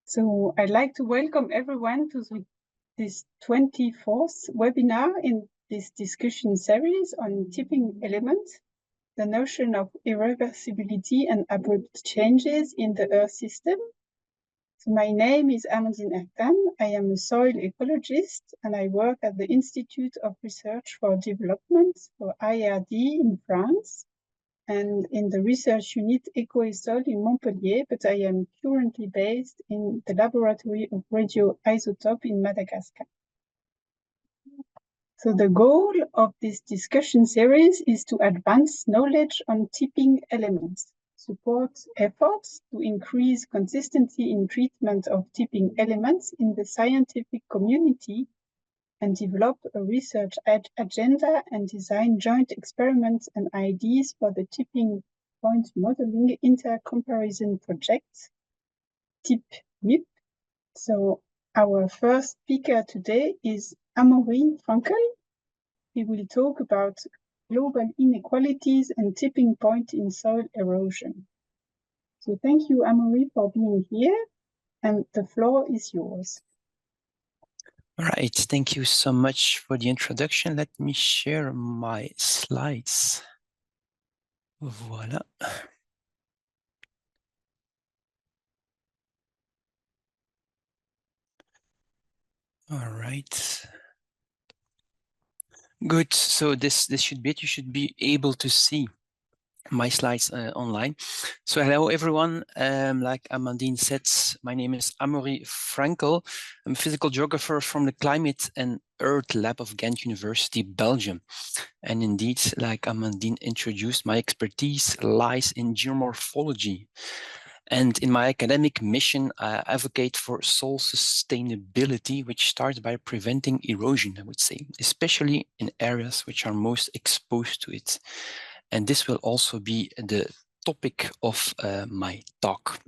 So I'd like to welcome everyone to this 24th webinar in this discussion series on tipping elements, the notion of irreversibility and abrupt changes in the Earth system. So my name is Amaury Frankl. I am a soil ecologist and I work at the Institute of Research for Development, or IRD, in France, and in the research unit Eco-Sol in Montpellier, but I am currently based in the laboratory of radioisotope in Madagascar. So the goal of this discussion series is to advance knowledge on tipping elements, support efforts to increase consistency in treatment of tipping elements in the scientific community, and develop a research agenda and design joint experiments and ideas for the tipping point modeling intercomparison project, TIP-WIP. So our first speaker today is Amaury Frankl. He will talk about global inequalities and tipping point in soil erosion. So thank you, Amaury, for being here, and the floor is yours. All right, thank you so much for the introduction. Let me share my slides. Voilà. All right. Good, so this should be it. You should be able to see my slides online. So hello everyone, like Amandine said, my name is Amaury Frankl. I'm a physical geographer from the Climate and Earth Lab of Ghent University, Belgium. And indeed, like Amandine introduced, my expertise lies in geomorphology. And in my academic mission, I advocate for soil sustainability, which starts by preventing erosion, I would say, especially in areas which are most exposed to it. And this will also be the topic of my talk.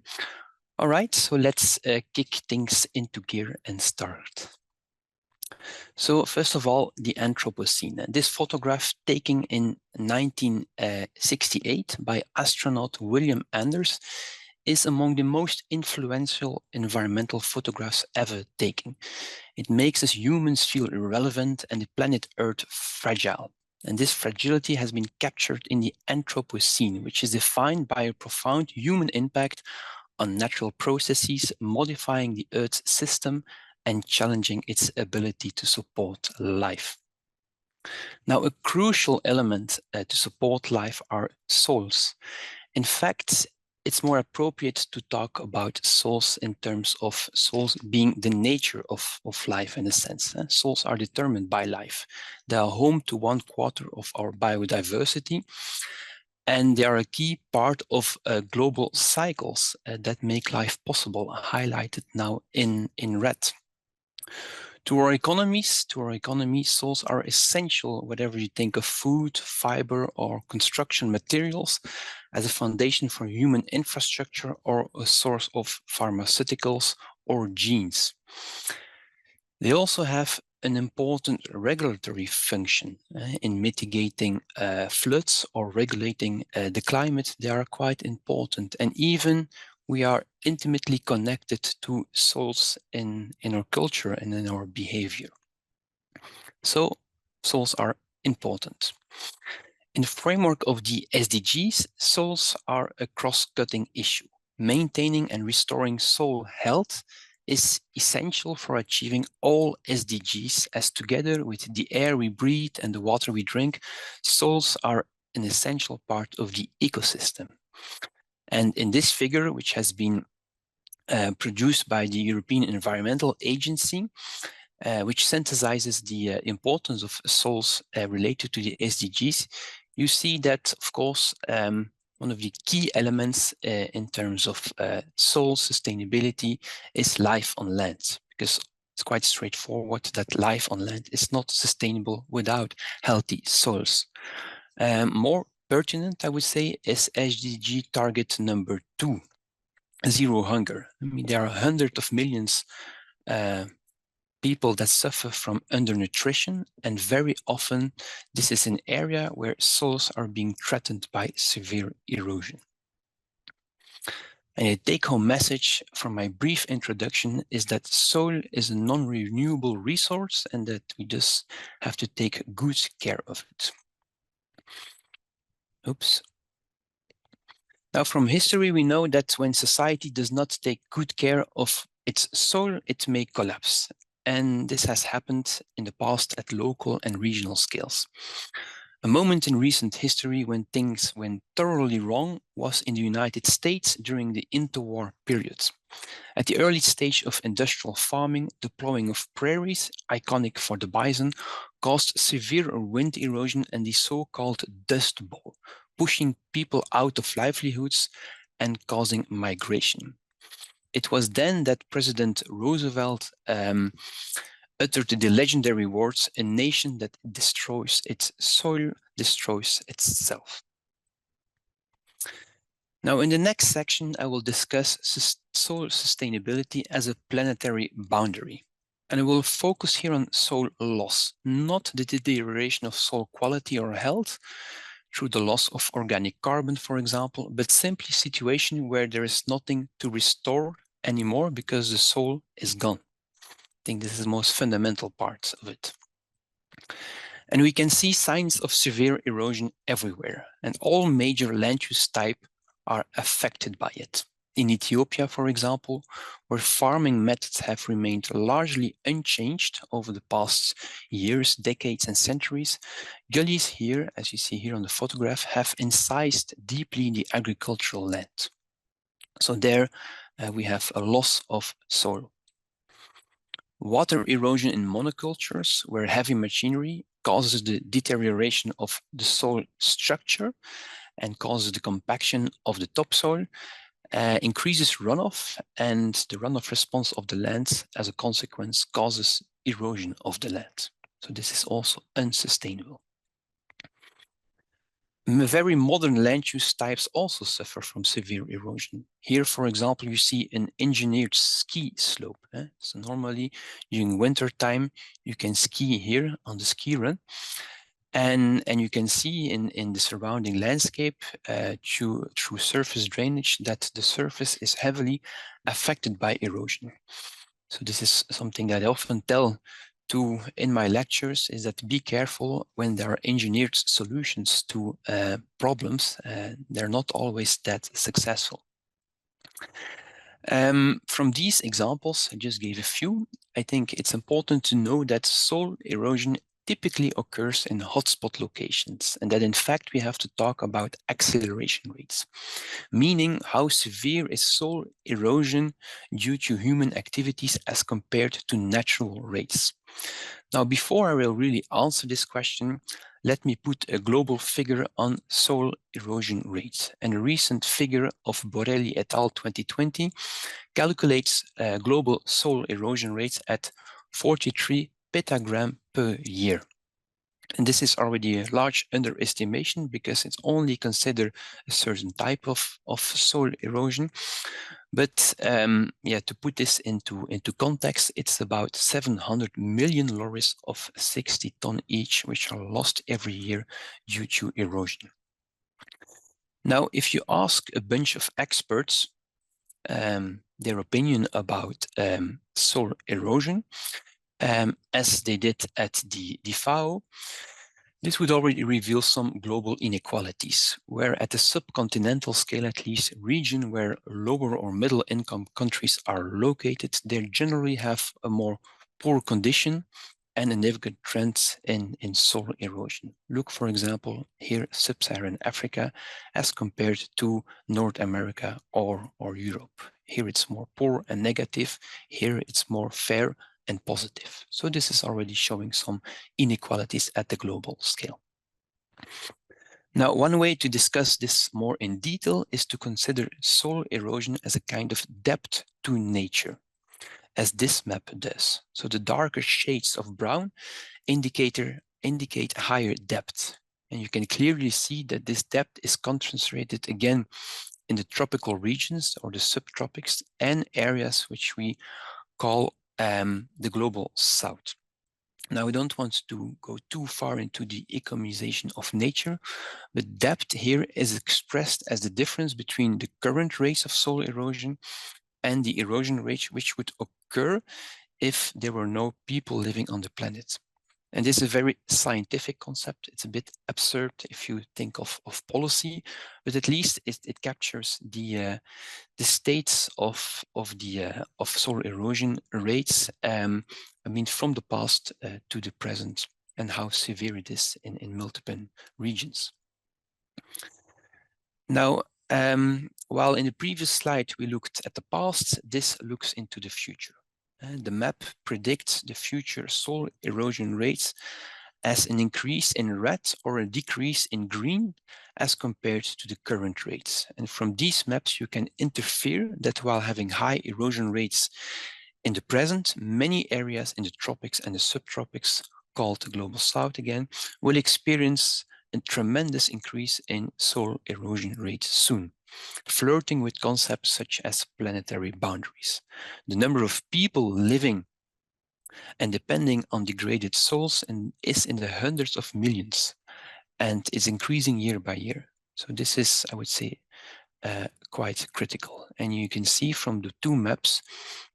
All right, so let's kick things into gear and start. So first of all, the Anthropocene. This photograph taken in 1968 by astronaut William Anders is among the most influential environmental photographs ever taken. It makes us humans feel irrelevant and the planet Earth fragile. And this fragility has been captured in the Anthropocene, which is defined by a profound human impact on natural processes, modifying the Earth's system and challenging its ability to support life. Now, a crucial element to support life are soils. In fact, it's more appropriate to talk about soils in terms of soils being the nature of life in a sense. Soils are determined by life. They are home to 1/4 of our biodiversity, and they are a key part of global cycles that make life possible, highlighted now in red. To our economy, soils are essential, whatever you think of food, fiber, or construction materials, as a foundation for human infrastructure or a source of pharmaceuticals or genes. They also have an important regulatory function in mitigating floods or regulating the climate. They are quite important, and even we are intimately connected to soils in our culture and in our behavior. So soils are important. In the framework of the SDGs, soils are a cross-cutting issue. Maintaining and restoring soil health is essential for achieving all SDGs, as together with the air we breathe and the water we drink, soils are an essential part of the ecosystem. And in this figure, which has been produced by the European Environmental Agency, which synthesizes the importance of soils related to the SDGs, you see that, of course, one of the key elements in terms of soil sustainability is life on land, because it's quite straightforward that life on land is not sustainable without healthy soils. More pertinent, I would say, is SDG target number 2, zero hunger. I mean, there are hundreds of millions people that suffer from undernutrition, and very often this is an area where soils are being threatened by severe erosion. And the take-home message from my brief introduction is that soil is a non-renewable resource and that we just have to take good care of it. Oops. Now, from history, we know that when society does not take good care of its soil, it may collapse. And this has happened in the past at local and regional scales. A moment in recent history when things went thoroughly wrong was in the United States during the interwar period. At the early stage of industrial farming, the plowing of prairies, iconic for the bison, caused severe wind erosion and the so-called Dust Bowl, pushing people out of livelihoods and causing migration. It was then that President Roosevelt uttered the legendary words, "A nation that destroys its soil destroys itself." Now, in the next section, I will discuss soil sustainability as a planetary boundary. And I will focus here on soil loss, not the deterioration of soil quality or health through the loss of organic carbon, for example, but simply a situation where there is nothing to restore anymore because the soil is gone. I think this is the most fundamental part of it. And we can see signs of severe erosion everywhere, and all major land use types are affected by it. In Ethiopia, for example, where farming methods have remained largely unchanged over the past years, decades, and centuries, gullies here, as you see here on the photograph, have incised deeply the agricultural land. So there we have a loss of soil. Water erosion in monocultures, where heavy machinery causes the deterioration of the soil structure and causes the compaction of the topsoil, increases runoff, and the runoff response of the land as a consequence causes erosion of the land. So this is also unsustainable. Very modern land use types also suffer from severe erosion. Here, for example, you see an engineered ski slope. So normally during winter time, you can ski here on the ski run. And you can see in the surrounding landscape through surface drainage that the surface is heavily affected by erosion. So this is something that I often tell in my lectures, is that be careful when there are engineered solutions to problems. They're not always that successful. From these examples, I just gave a few. I think it's important to know that soil erosion typically occurs in hotspot locations, and that in fact we have to talk about acceleration rates, meaning how severe is soil erosion due to human activities as compared to natural rates. Now, before I will really answer this question, let me put a global figure on soil erosion rates. And a recent figure of Borelli et al. 2020 calculates global soil erosion rates at 43 petagram per year. And this is already a large underestimation because it's only considered a certain type of soil erosion. But to put this into context, it's about 700 million lorries of 60 ton each, which are lost every year due to erosion. Now, if you ask a bunch of experts their opinion about soil erosion, as they did at the FAO, this would already reveal some global inequalities, where at the subcontinental scale, at least, region where lower or middle income countries are located, they generally have a more poor condition and a negative trend in soil erosion. Look, for example, here, sub-Saharan Africa, as compared to North America or Europe. Here it's more poor and negative. Here it's more fair and positive. So this is already showing some inequalities at the global scale. Now, one way to discuss this more in detail is to consider soil erosion as a kind of debt to nature, as this map does. So the darker shades of brown indicate higher depth. And you can clearly see that this depth is concentrated again in the tropical regions or the subtropics and areas which we call the global south. Now, we don't want to go too far into the economization of nature, but depth here is expressed as the difference between the current rates of soil erosion and the erosion rate which would occur if there were no people living on the planet. And this is a very scientific concept. It's a bit absurd if you think of policy, but at least it captures the states of soil erosion rates. I mean, from the past to the present, and how severe it is in multiple regions. Now, while in the previous slide we looked at the past, this looks into the future. The map predicts the future soil erosion rates as an increase in red or a decrease in green as compared to the current rates. And from these maps, you can infer that while having high erosion rates in the present, many areas in the tropics and the subtropics, called the Global South again, will experience a tremendous increase in soil erosion rates soon, flirting with concepts such as planetary boundaries. The number of people living and depending on degraded soils is in the hundreds of millions and is increasing year by year. So this is, I would say, quite critical. And you can see from the two maps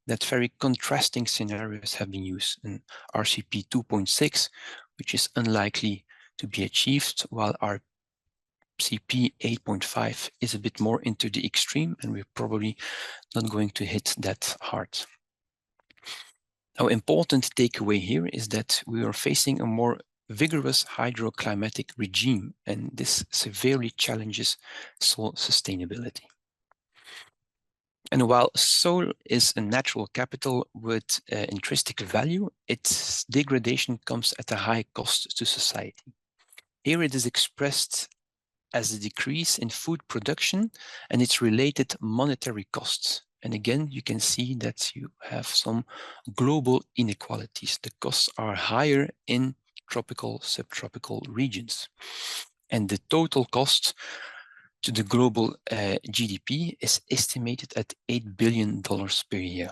that very contrasting scenarios have been used. In RCP 2.6, which is unlikely to be achieved, while RCP 8.5 is a bit more into the extreme, and we're probably not going to hit that hard. Now, important takeaway here is that we are facing a more vigorous hydroclimatic regime, and this severely challenges soil sustainability. And while soil is a natural capital with intrinsic value, its degradation comes at a high cost to society. Here it is expressed as a decrease in food production and its related monetary costs. And again, you can see that you have some global inequalities. The costs are higher in tropical, subtropical regions. And the total cost to the global GDP is estimated at $8 billion per year.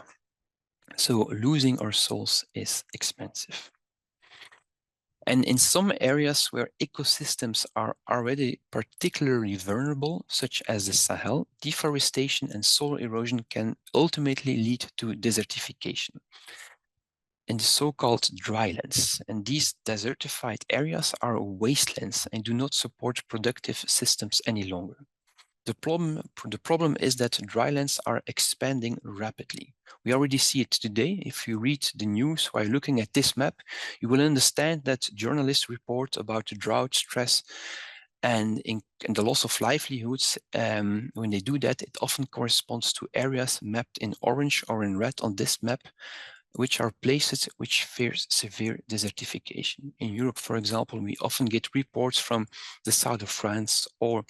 So losing our soils is expensive. And in some areas where ecosystems are already particularly vulnerable, such as the Sahel, deforestation and soil erosion can ultimately lead to desertification in the so-called drylands. And these desertified areas are wastelands and do not support productive systems any longer. The problem is that drylands are expanding rapidly. We already see it today. If you read the news while looking at this map, you will understand that journalists report about the drought, stress, and the loss of livelihoods. When they do that, it often corresponds to areas mapped in orange or in red on this map, which are places which face severe desertification. In Europe, for example, we often get reports from the south of France or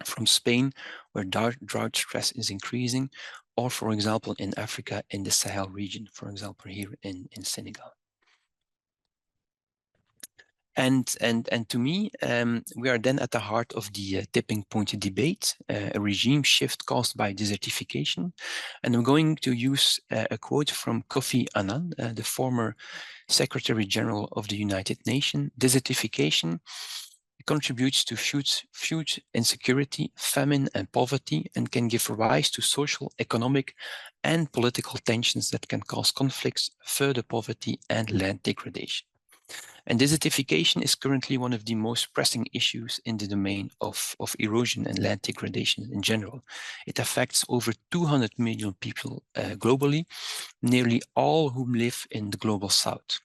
from Spain, where drought stress is increasing, or for example, in Africa, in the Sahel region, for example, here in Senegal. And to me, we are then at the heart of the tipping point debate, a regime shift caused by desertification. And I'm going to use a quote from Kofi Annan, the former Secretary General of the United Nations. Desertification contributes to food insecurity, famine, and poverty, and can give rise to social, economic, and political tensions that can cause conflicts, further poverty, and land degradation. And desertification is currently one of the most pressing issues in the domain of erosion and land degradation in general. It affects over 200 million people globally, nearly all whom live in the global south.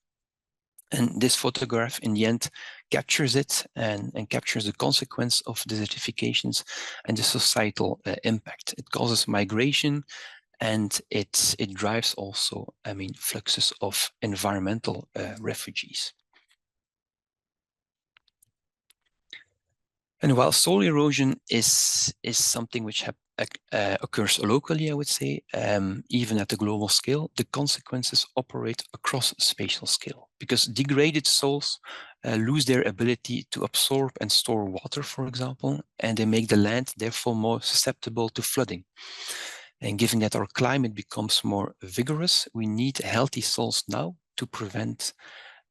And this photograph, in the end, captures it and captures the consequence of desertifications and the societal impact. It causes migration, and it drives also, I mean, fluxes of environmental refugees. And while soil erosion is something which occurs locally, I would say, even at the global scale, the consequences operate across spatial scale, because degraded soils lose their ability to absorb and store water, for example, and they make the land therefore more susceptible to flooding. And given that our climate becomes more vigorous, we need healthy soils now to prevent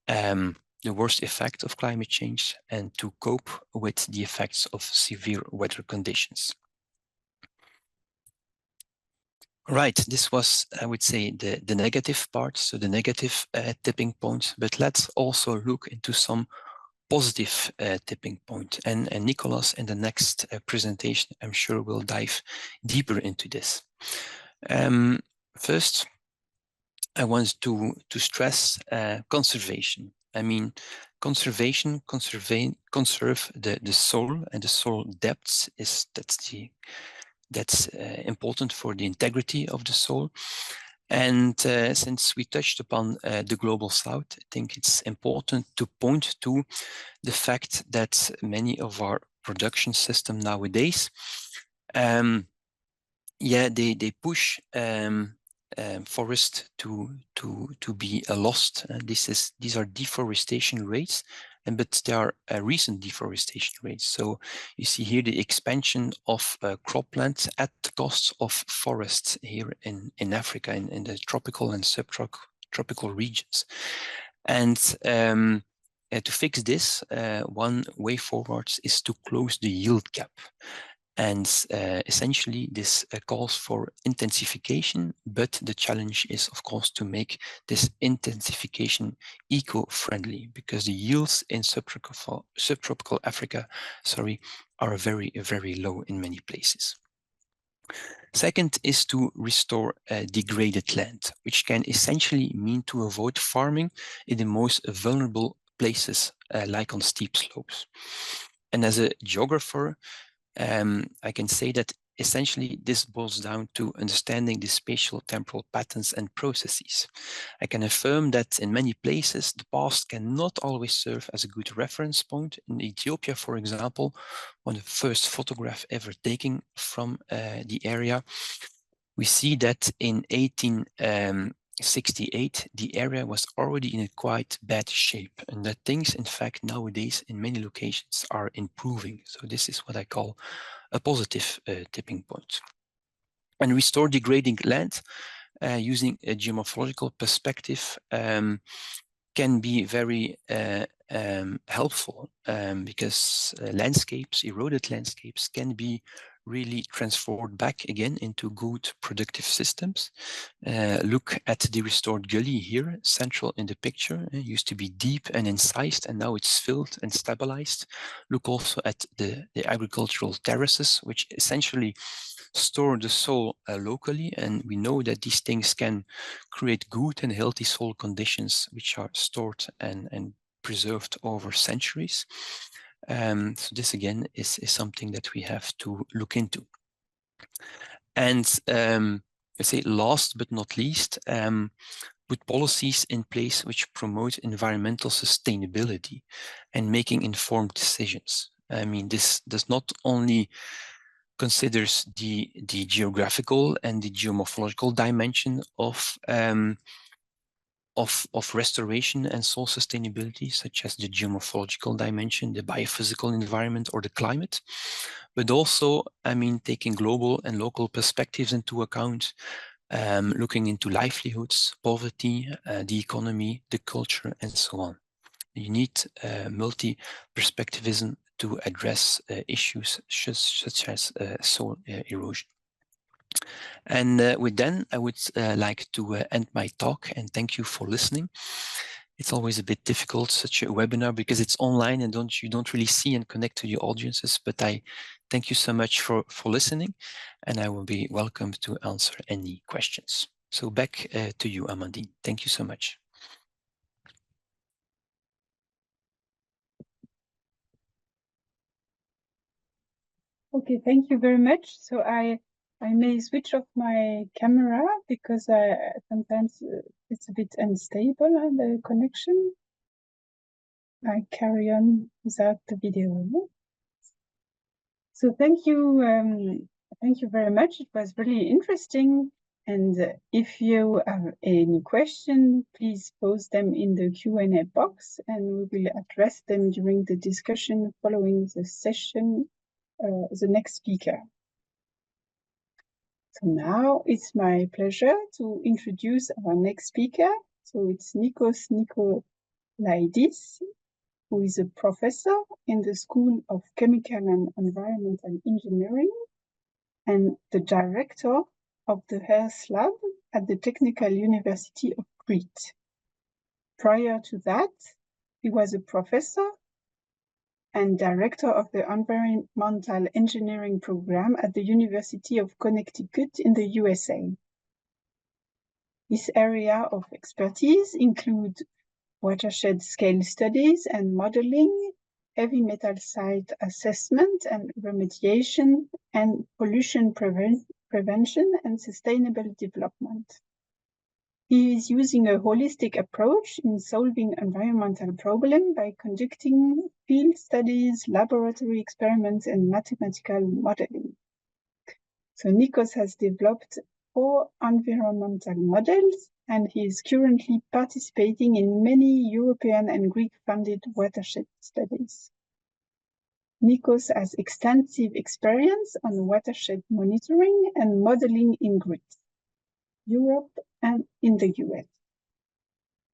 the worst effect of climate change and to cope with the effects of severe weather conditions. Right, this was, I would say, the negative part, so the negative tipping points, but let's also look into some positive tipping point. And Nikolaos, in the next presentation, I'm sure will dive deeper into this. First, I want to stress conservation. I mean, conserve the soil, and the soil depths that's important for the integrity of the soil. And since we touched upon the global south, I think it's important to point to the fact that many of our production systems nowadays, they push forest to be lost. These are deforestation rates, but they are recent deforestation rates. So you see here the expansion of cropland at the cost of forests here in Africa, in the tropical and subtropical regions. And to fix this, one way forward is to close the yield gap. And essentially, this calls for intensification, but the challenge is, of course, to make this intensification eco-friendly, because the yields in subtropical Africa, are very, very low in many places. Second is to restore degraded land, which can essentially mean to avoid farming in the most vulnerable places, like on steep slopes. And as a geographer, I can say that essentially this boils down to understanding the spatial temporal patterns and processes. I can affirm that in many places, the past cannot always serve as a good reference point. In Ethiopia, for example, one of the first photographs ever taken from the area, we see that in 1868, the area was already in a quite bad shape, and that things, in fact, nowadays in many locations are improving. So this is what I call a positive tipping point. And restore degrading land using a geomorphological perspective can be very helpful because landscapes, eroded landscapes, can be really transformed back again into good productive systems. Look at the restored gully here, central in the picture. It used to be deep and incised, and now it's filled and stabilized. Look also at the agricultural terraces, which essentially store the soil locally, and we know that these things can create good and healthy soil conditions which are stored and preserved over centuries. So this again is something that we have to look into. And let's say last but not least, put policies in place which promote environmental sustainability and making informed decisions. I mean, this does not only considers the geographical and the geomorphological dimension of restoration and soil sustainability, such as the geomorphological dimension, the biophysical environment, or the climate, but also, I mean, taking global and local perspectives into account, looking into livelihoods, poverty, the economy, the culture, and so on. You need multi-perspectivism to address issues such as soil erosion. And with that, I would like to end my talk and thank you for listening. It's always a bit difficult, such a webinar, because it's online and you don't really see and connect to your audiences, but I thank you so much for listening, and I will be welcome to answer any questions. So back to you, Amandine. Thank you so much. Okay, thank you very much. So I may switch off my camera because sometimes it's a bit unstable, the connection. I carry on without the video. So thank you very much. It was really interesting. And if you have any question, please post them in the Q&A box, and we will address them during the discussion following the session. The next speaker. So now it's my pleasure to introduce our next speaker. So it's Nikolaos Nikolaidis, who is a professor in the School of Chemical and Environmental Engineering and the director of the Health Lab at the Technical University of Crete. Prior to that, he was a professor and director of the Environmental Engineering program at the University of Connecticut in the USA. His area of expertise include watershed scale studies and modeling, heavy metal site assessment and remediation, and pollution prevention and sustainable development. He is using a holistic approach in solving environmental problems by conducting field studies, laboratory experiments, and mathematical modeling. So Nikos has developed 4 environmental models, and he is currently participating in many European and Greek-funded watershed studies. Nikos has extensive experience on watershed monitoring and modeling in Greece, Europe, and in the US.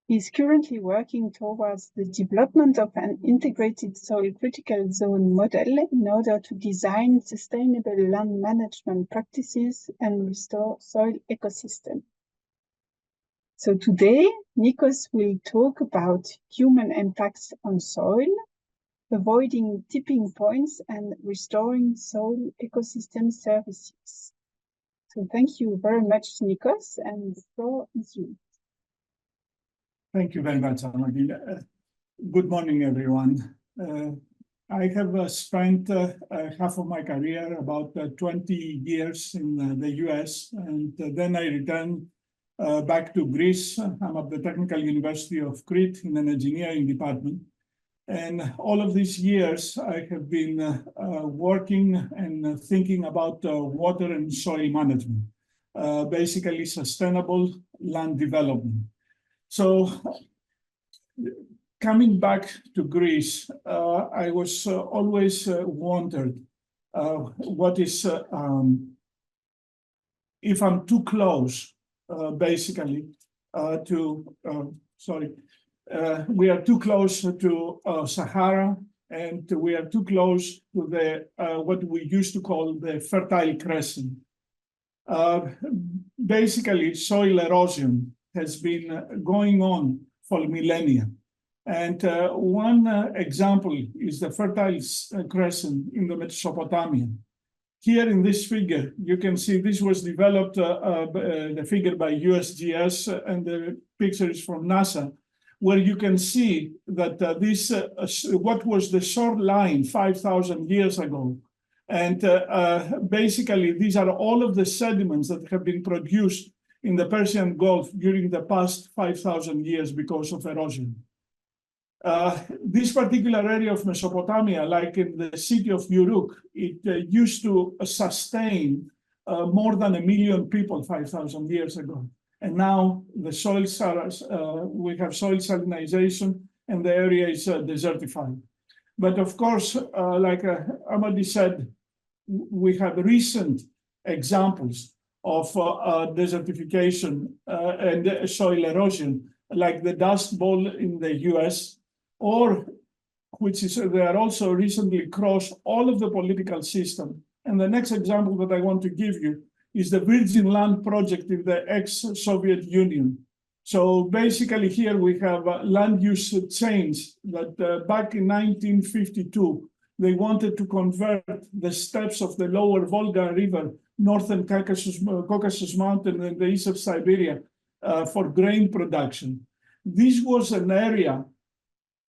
He is currently working towards the development of an integrated soil critical zone model in order to design sustainable land management practices and restore soil ecosystem. So today, Nikos will talk about human impacts on soil, avoiding tipping points, and restoring soil ecosystem services. So thank you very much, Nikos, and the floor is yours. Thank you very much, Amaury. Good morning, everyone. I have spent half of my career, about 20 years in the US, and then I returned back to Greece. I'm at the Technical University of Crete in an engineering department. And all of these years, I have been working and thinking about water and soil management, basically sustainable land development. So coming back to Greece, I was always wondered what is, if I'm too close, basically, we are too close to Sahara, and we are too close to the what we used to call the Fertile Crescent. Basically, soil erosion has been going on for millennia. And one example is the Fertile Crescent in the Mesopotamia. Here in this figure, you can see this was developed, the figure by USGS, and the picture is from NASA, where you can see that what was the short line 5,000 years ago. And basically, these are all of the sediments that have been produced in the Persian Gulf during the past 5,000 years because of erosion. This particular area of Mesopotamia, like in the city of Uruk, it used to sustain more than 1 million people 5,000 years ago. And now the soils are, we have soil salinization, and the area is desertified. But of course, like Amaury said, we have recent examples of desertification and soil erosion, like the Dust Bowl in the US, or which is they are also recently crossed all of the political system. And the next example that I want to give you is the Virgin Land project in the ex-Soviet Union. So basically here we have land use change that back in 1952, they wanted to convert the steppes of the lower Volga River, northern Caucasus Mountain, and the east of Siberia for grain production. This was an area,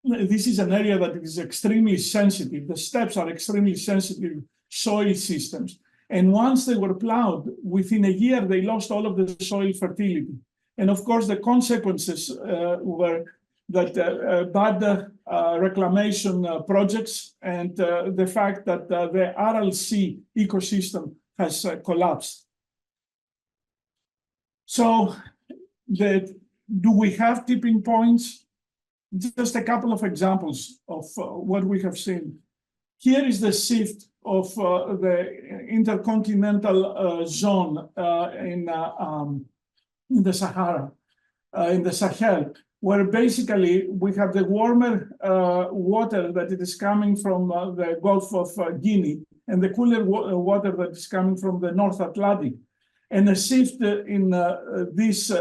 this is an area that is extremely sensitive. The steppes are extremely sensitive soil systems. And once they were plowed, within a year, they lost all of the soil fertility. And of course, the consequences were that bad reclamation projects and the fact that the Aral Sea ecosystem has collapsed. So do we have tipping points? Just a couple of examples of what we have seen. Here is the shift of the intercontinental zone in the Sahara, in the Sahel. where basically we have the warmer water that it is coming from the Gulf of Guinea and the cooler water that is coming from the North Atlantic. And a shift in this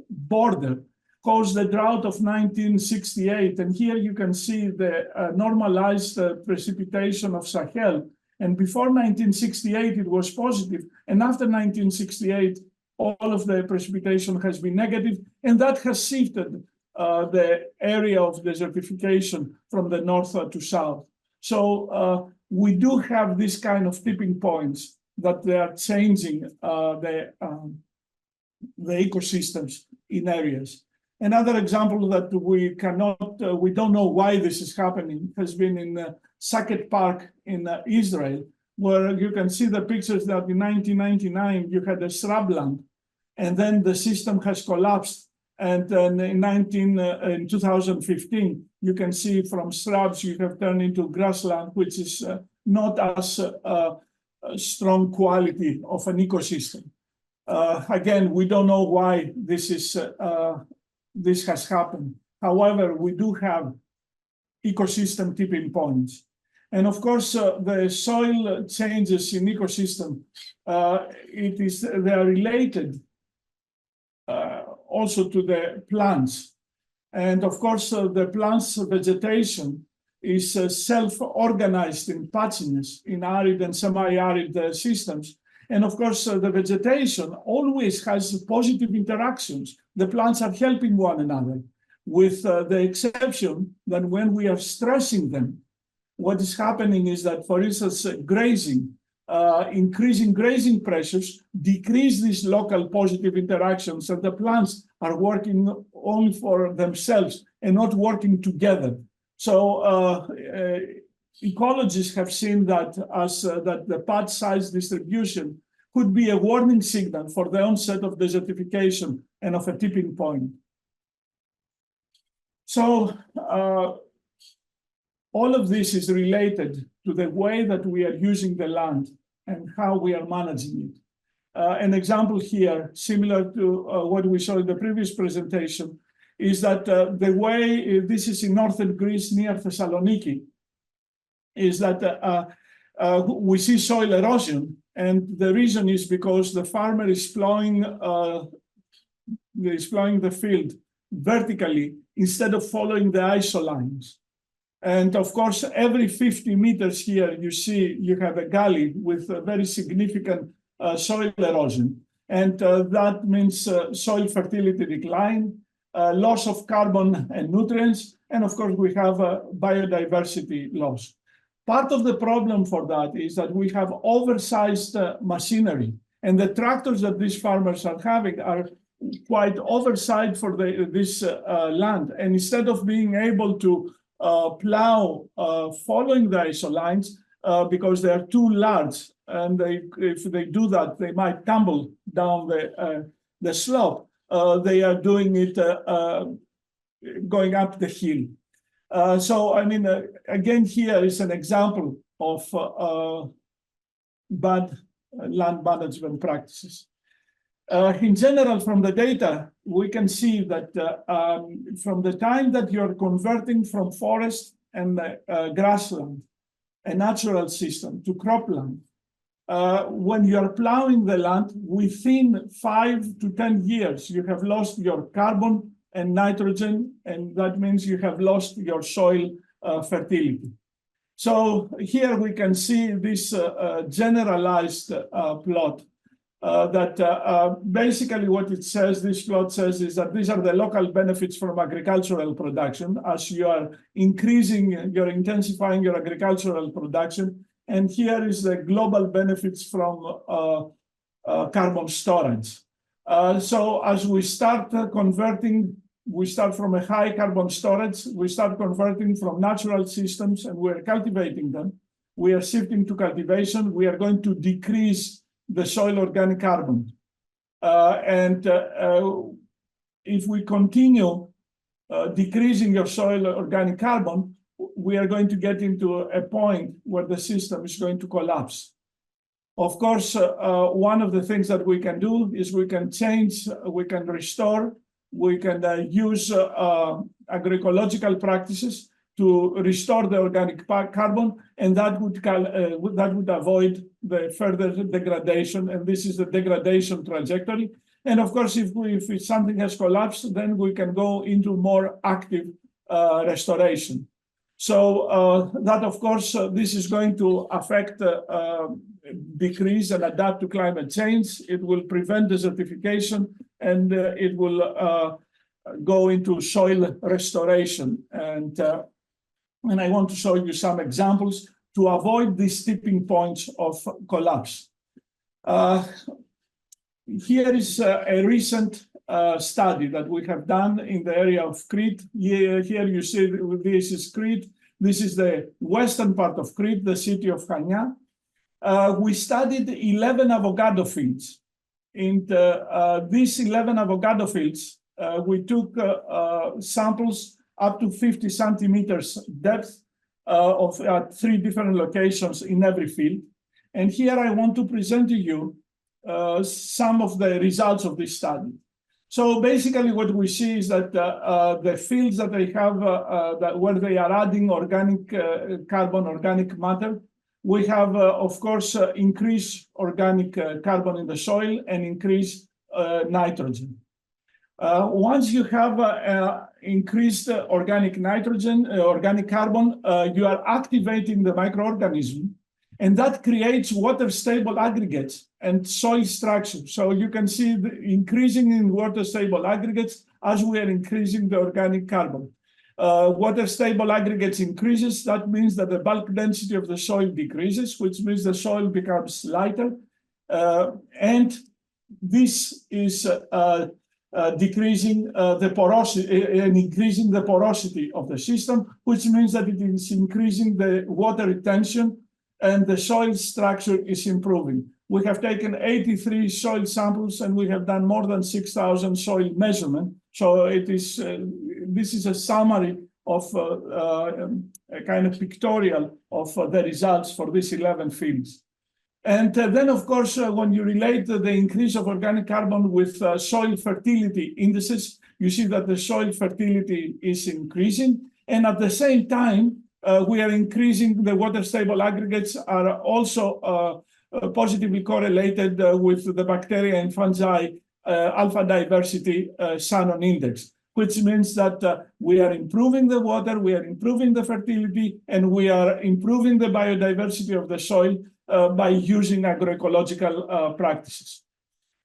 border caused the drought of 1968. And here you can see the normalized precipitation of Sahel. And before 1968, it was positive. And after 1968, all of the precipitation has been negative. And that has shifted the area of desertification from the north to south. So we do have this kind of tipping points that they are changing the ecosystems in areas. Another example that we don't know why this is happening has been in Saket Park in Israel, where you can see the pictures that in 1999 you had a shrubland, and then the system has collapsed. And then in 2015, you can see from shrubs you have turned into grassland, which is not as strong quality of an ecosystem. Again, we don't know why this has happened. However, we do have ecosystem tipping points. And of course, the soil changes in ecosystem, they are related also to the plants. And of course, the plants' vegetation is self-organized in patchiness in arid and semi-arid systems. And of course, the vegetation always has positive interactions. The plants are helping one another, with the exception that when we are stressing them, what is happening is that, for instance, grazing, increasing grazing pressures decrease these local positive interactions, and the plants are working only for themselves and not working together. So ecologists have seen that as that the patch size distribution could be a warning signal for the onset of desertification and of a tipping point. So all of this is related to the way that we are using the land and how we are managing it. An example here, similar to what we saw in the previous presentation, is that the way, this is in northern Greece near Thessaloniki, is that we see soil erosion. And the reason is because the farmer is plowing the field vertically instead of following the isolines. And of course, every 50 meters here, you have a gully with a very significant soil erosion. And that means soil fertility decline, loss of carbon and nutrients, and of course, we have biodiversity loss. Part of the problem for that is that we have oversized machinery, and the tractors that these farmers are having are quite oversized for this land. And instead of being able to plow following the isolines, because they are too large, and if they do that, they might tumble down the slope. They are doing it going up the hill. So, I mean, again, here is an example of bad land management practices. In general, from the data, we can see that from the time that you're converting from forest and grassland, a natural system, to cropland, when you're plowing the land, within 5 to 10 years, you have lost your carbon and nitrogen, and that means you have lost your soil fertility. So here we can see this generalized plot that basically what it says, this plot says, is that these are the local benefits from agricultural production as you are you're intensifying your agricultural production. And here is the global benefits from carbon storage. So as we start converting, we start from a high carbon storage, we start converting from natural systems, and we're cultivating them. We are shifting to cultivation. We are going to decrease the soil organic carbon. If we continue decreasing your soil organic carbon, we are going to get into a point where the system is going to collapse. Of course, one of the things that we can do is we can restore we can use agroecological practices to restore the organic carbon, and that would avoid the further degradation. And this is the degradation trajectory. And of course, if something has collapsed, then we can go into more active restoration. So that, of course, this is going to affect, decrease and adapt to climate change. It will prevent desertification, and it will go into soil restoration. And I want to show you some examples to avoid these tipping points of collapse. Here is a recent study that we have done in the area of Crete. Here you see this is Crete. This is the western part of Crete, the city of Chania. We studied 11 avocado fields. In these 11 avocado fields, we took samples up to 50 centimeters depth of 3 different locations in every field. And here I want to present to you some of the results of this study. So basically what we see is that the fields that they have, where they are adding organic carbon, organic matter, we have, of course, increased organic carbon in the soil and increased nitrogen. Once you have increased organic nitrogen, organic carbon, you are activating the microorganism, and that creates water-stable aggregates and soil structure. So you can see the increasing in water-stable aggregates as we are increasing the organic carbon. Water-stable aggregates increases, that means that the bulk density of the soil decreases, which means the soil becomes lighter. And this is decreasing the porosity and increasing the porosity of the system, which means that it is increasing the water retention and the soil structure is improving. We have taken 83 soil samples and we have done more than 6,000 soil measurements. So it is this is a summary of a kind of pictorial of the results for these 11 fields. And then, of course, when you relate the increase of organic carbon with soil fertility indices, you see that the soil fertility is increasing. And at the same time, we are increasing the water-stable aggregates are also positively correlated with the bacteria and fungi alpha diversity Shannon index, which means that we are improving the water, we are improving the fertility, and we are improving the biodiversity of the soil by using agroecological practices.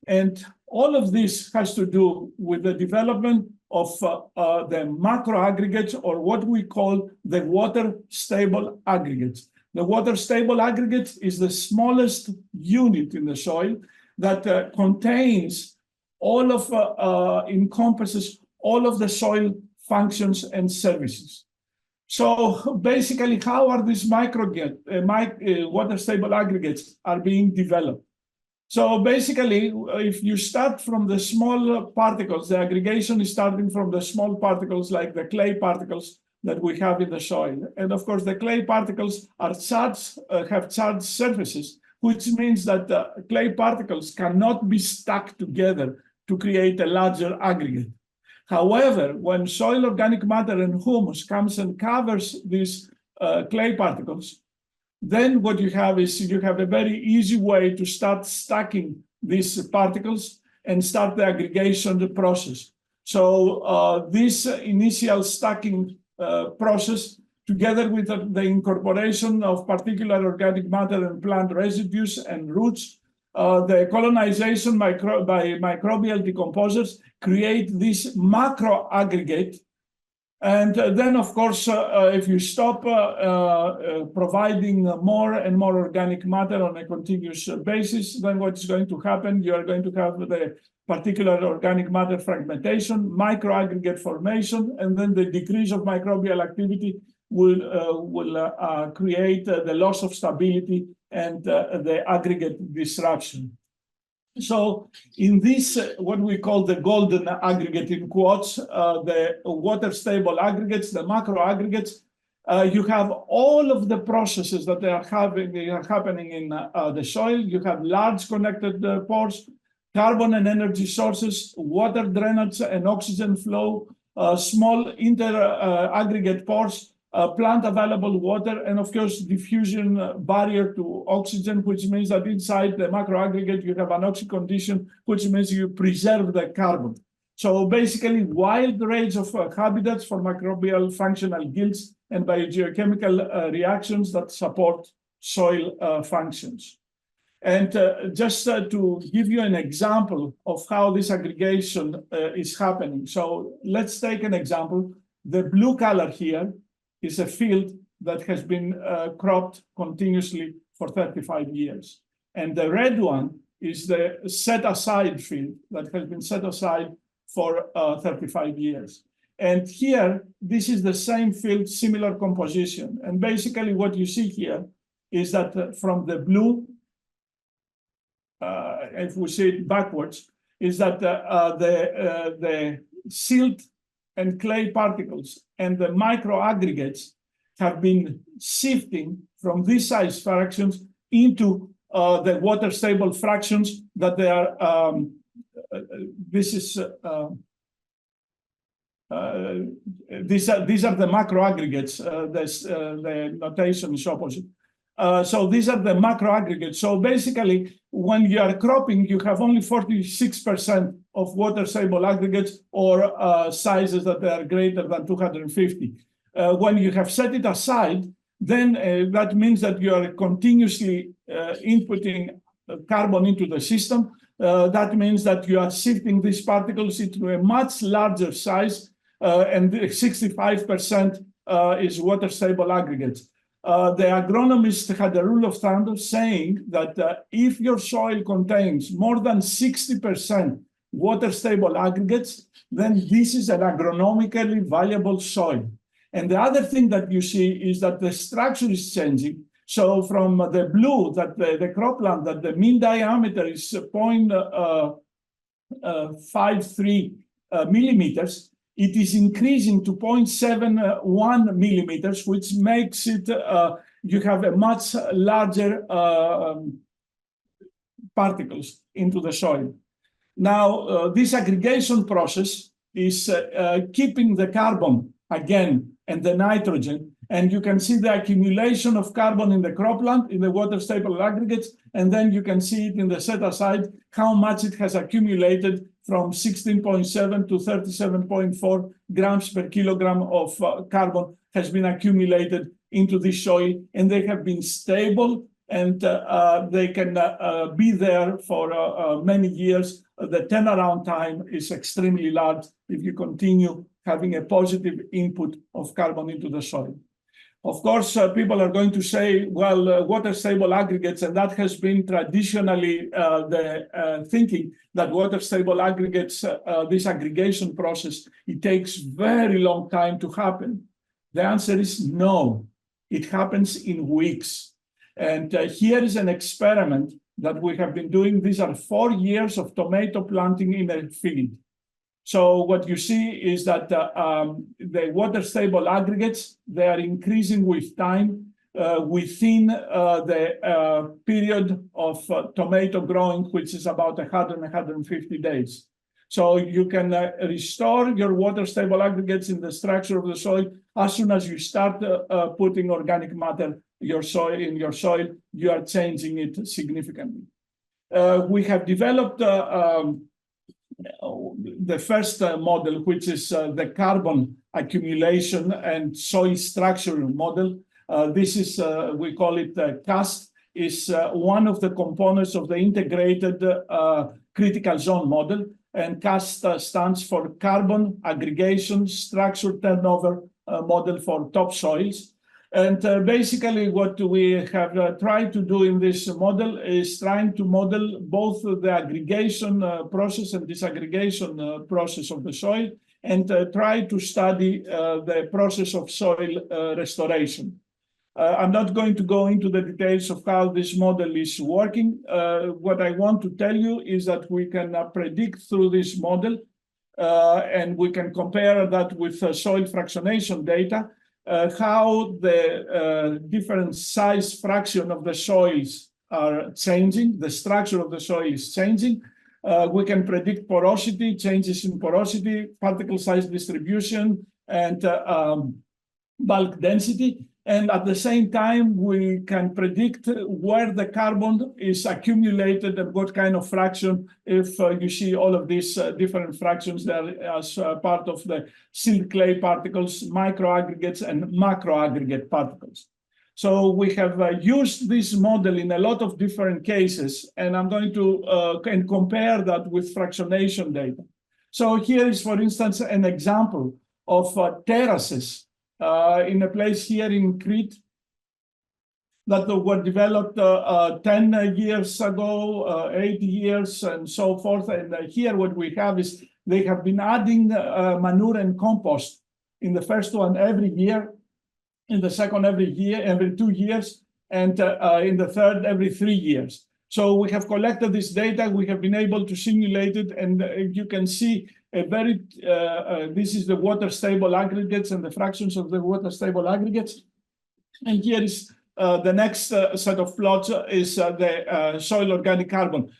And all of this has to do with the development of the macro aggregates, or what we call the water-stable aggregates. The water-stable aggregate is the smallest unit in the soil that contains all of, encompasses all of the soil functions and services. So basically, how are these water-stable aggregates are being developed? So basically, if you start from the small particles, the aggregation is starting from the small particles like the clay particles that we have in the soil. And of course, the clay particles are charged, have charged surfaces, which means that clay particles cannot be stuck together to create a larger aggregate. However, when soil organic matter and humus comes and covers these clay particles, then what you have is you have a very easy way to start stacking these particles and start the aggregation process. So this initial stacking process, together with the incorporation of particular organic matter and plant residues and roots, the colonization by microbial decomposers create this macro aggregate. And then, of course, if you stop providing more and more organic matter on a continuous basis, then what's going to happen, you are going to have the particular organic matter fragmentation, microaggregate formation, and then the decrease of microbial activity will create the loss of stability and the aggregate disruption. So in this, what we call the golden aggregate in quotes, the water-stable aggregates, the macro aggregates, you have all of the processes that are happening in the soil. You have large connected pores, carbon and energy sources, water drainage and oxygen flow, small inter-aggregate pores, plant available water, and of course, diffusion barrier to oxygen, which means that inside the macroaggregate, you have an oxy condition, which means you preserve the carbon. So basically, wide range of habitats for microbial functional guilds and biogeochemical reactions that support soil functions. And just to give you an example of how this aggregation is happening. So let's take an example. The blue color here is a field that has been cropped continuously for 35 years. And the red one is the set-aside field that has been set aside for 35 years. And here, this is the same field, similar composition. And basically what you see here is that from the blue, if we see it backwards, is that the silt and clay particles and the microaggregates have been shifting from these size fractions into the water stable fractions that they are, these are the macroaggregates, the notation is opposite. So these are the macroaggregates. So basically, when you are cropping, you have only 46% of water-stable aggregates or sizes that are greater than 250. When you have set it aside, then that means that you are continuously inputting carbon into the system. That means that you are shifting these particles into a much larger size, and 65% is water-stable aggregates. The agronomist had a rule of thumb saying that if your soil contains more than 60% water-stable aggregates, then this is an agronomically valuable soil. And the other thing that you see is that the structure is changing. So from the blue, that the cropland, that the mean diameter is 0.53 millimeters, it is increasing to 0.71 millimeters, which makes it, you have a much larger particles into the soil. Now, this aggregation process is keeping the carbon again and the nitrogen, and you can see the accumulation of carbon in the cropland, in the water-stable aggregates, and then you can see it in the set-aside, how much it has accumulated from 16.7 to 37.4 grams per kilogram of carbon has been accumulated into this soil, and they have been stable, and they can be there for many years. The turnaround time is extremely large if you continue having a positive input of carbon into the soil. Of course, people are going to say, well, water-stable aggregates, and that has been traditionally the thinking that water-stable aggregates, this aggregation process, it takes very long time to happen. The answer is no. It happens in weeks. And here is an experiment that we have been doing. These are 4 years of tomato planting in a field. So what you see is that the water-stable aggregates, they are increasing with time within the period of tomato growing, which is about 100, 150 days. So you can restore your water-stable aggregates in the structure of the soil. As soon as you start putting organic matter in your soil, you are changing it significantly. We have developed the first model, which is the carbon accumulation and soil structure model. This is, we call it CAST, is one of the components of the integrated critical zone model. And CAST stands for Carbon Aggregation Structure Turnover Model for Topsoils. And basically what we have tried to do in this model is trying to model both the aggregation process and disaggregation process of the soil, and try to study the process of soil restoration. I'm not going to go into the details of how this model is working. What I want to tell you is that we can predict through this model, and we can compare that with soil fractionation data, how the different size fraction of the soils are changing, the structure of the soil is changing, We can predict porosity, changes in porosity, particle size distribution, and bulk density. And at the same time, we can predict where the carbon is accumulated and what kind of fraction, if you see all of these different fractions there as part of the silt clay particles, microaggregates, and macroaggregate particles. So we have used this model in a lot of different cases, and I'm going to compare that with fractionation data. So here is, for instance, an example of terraces in a place here in Crete that were developed 10 years ago, 8 years, and so forth. And here what we have is they have been adding manure and compost in the first one every year, in the second every year, every 2 years, and in the third every 3 years. So we have collected this data, we have been able to simulate it, and you can see a very, this is the water stable aggregates and the fractions of the water stable aggregates. And here is the next set of plots is the soil organic carbon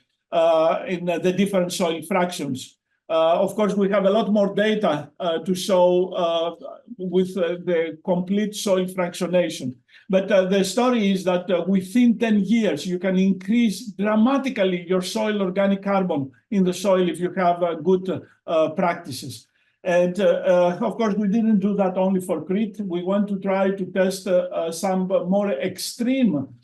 in the different soil fractions. Of course, we have a lot more data to show with the complete soil fractionation. But the story is that within 10 years, you can increase dramatically your soil organic carbon in the soil if you have good practices. And of course, we didn't do that only for Crete. We want to try to test some more extreme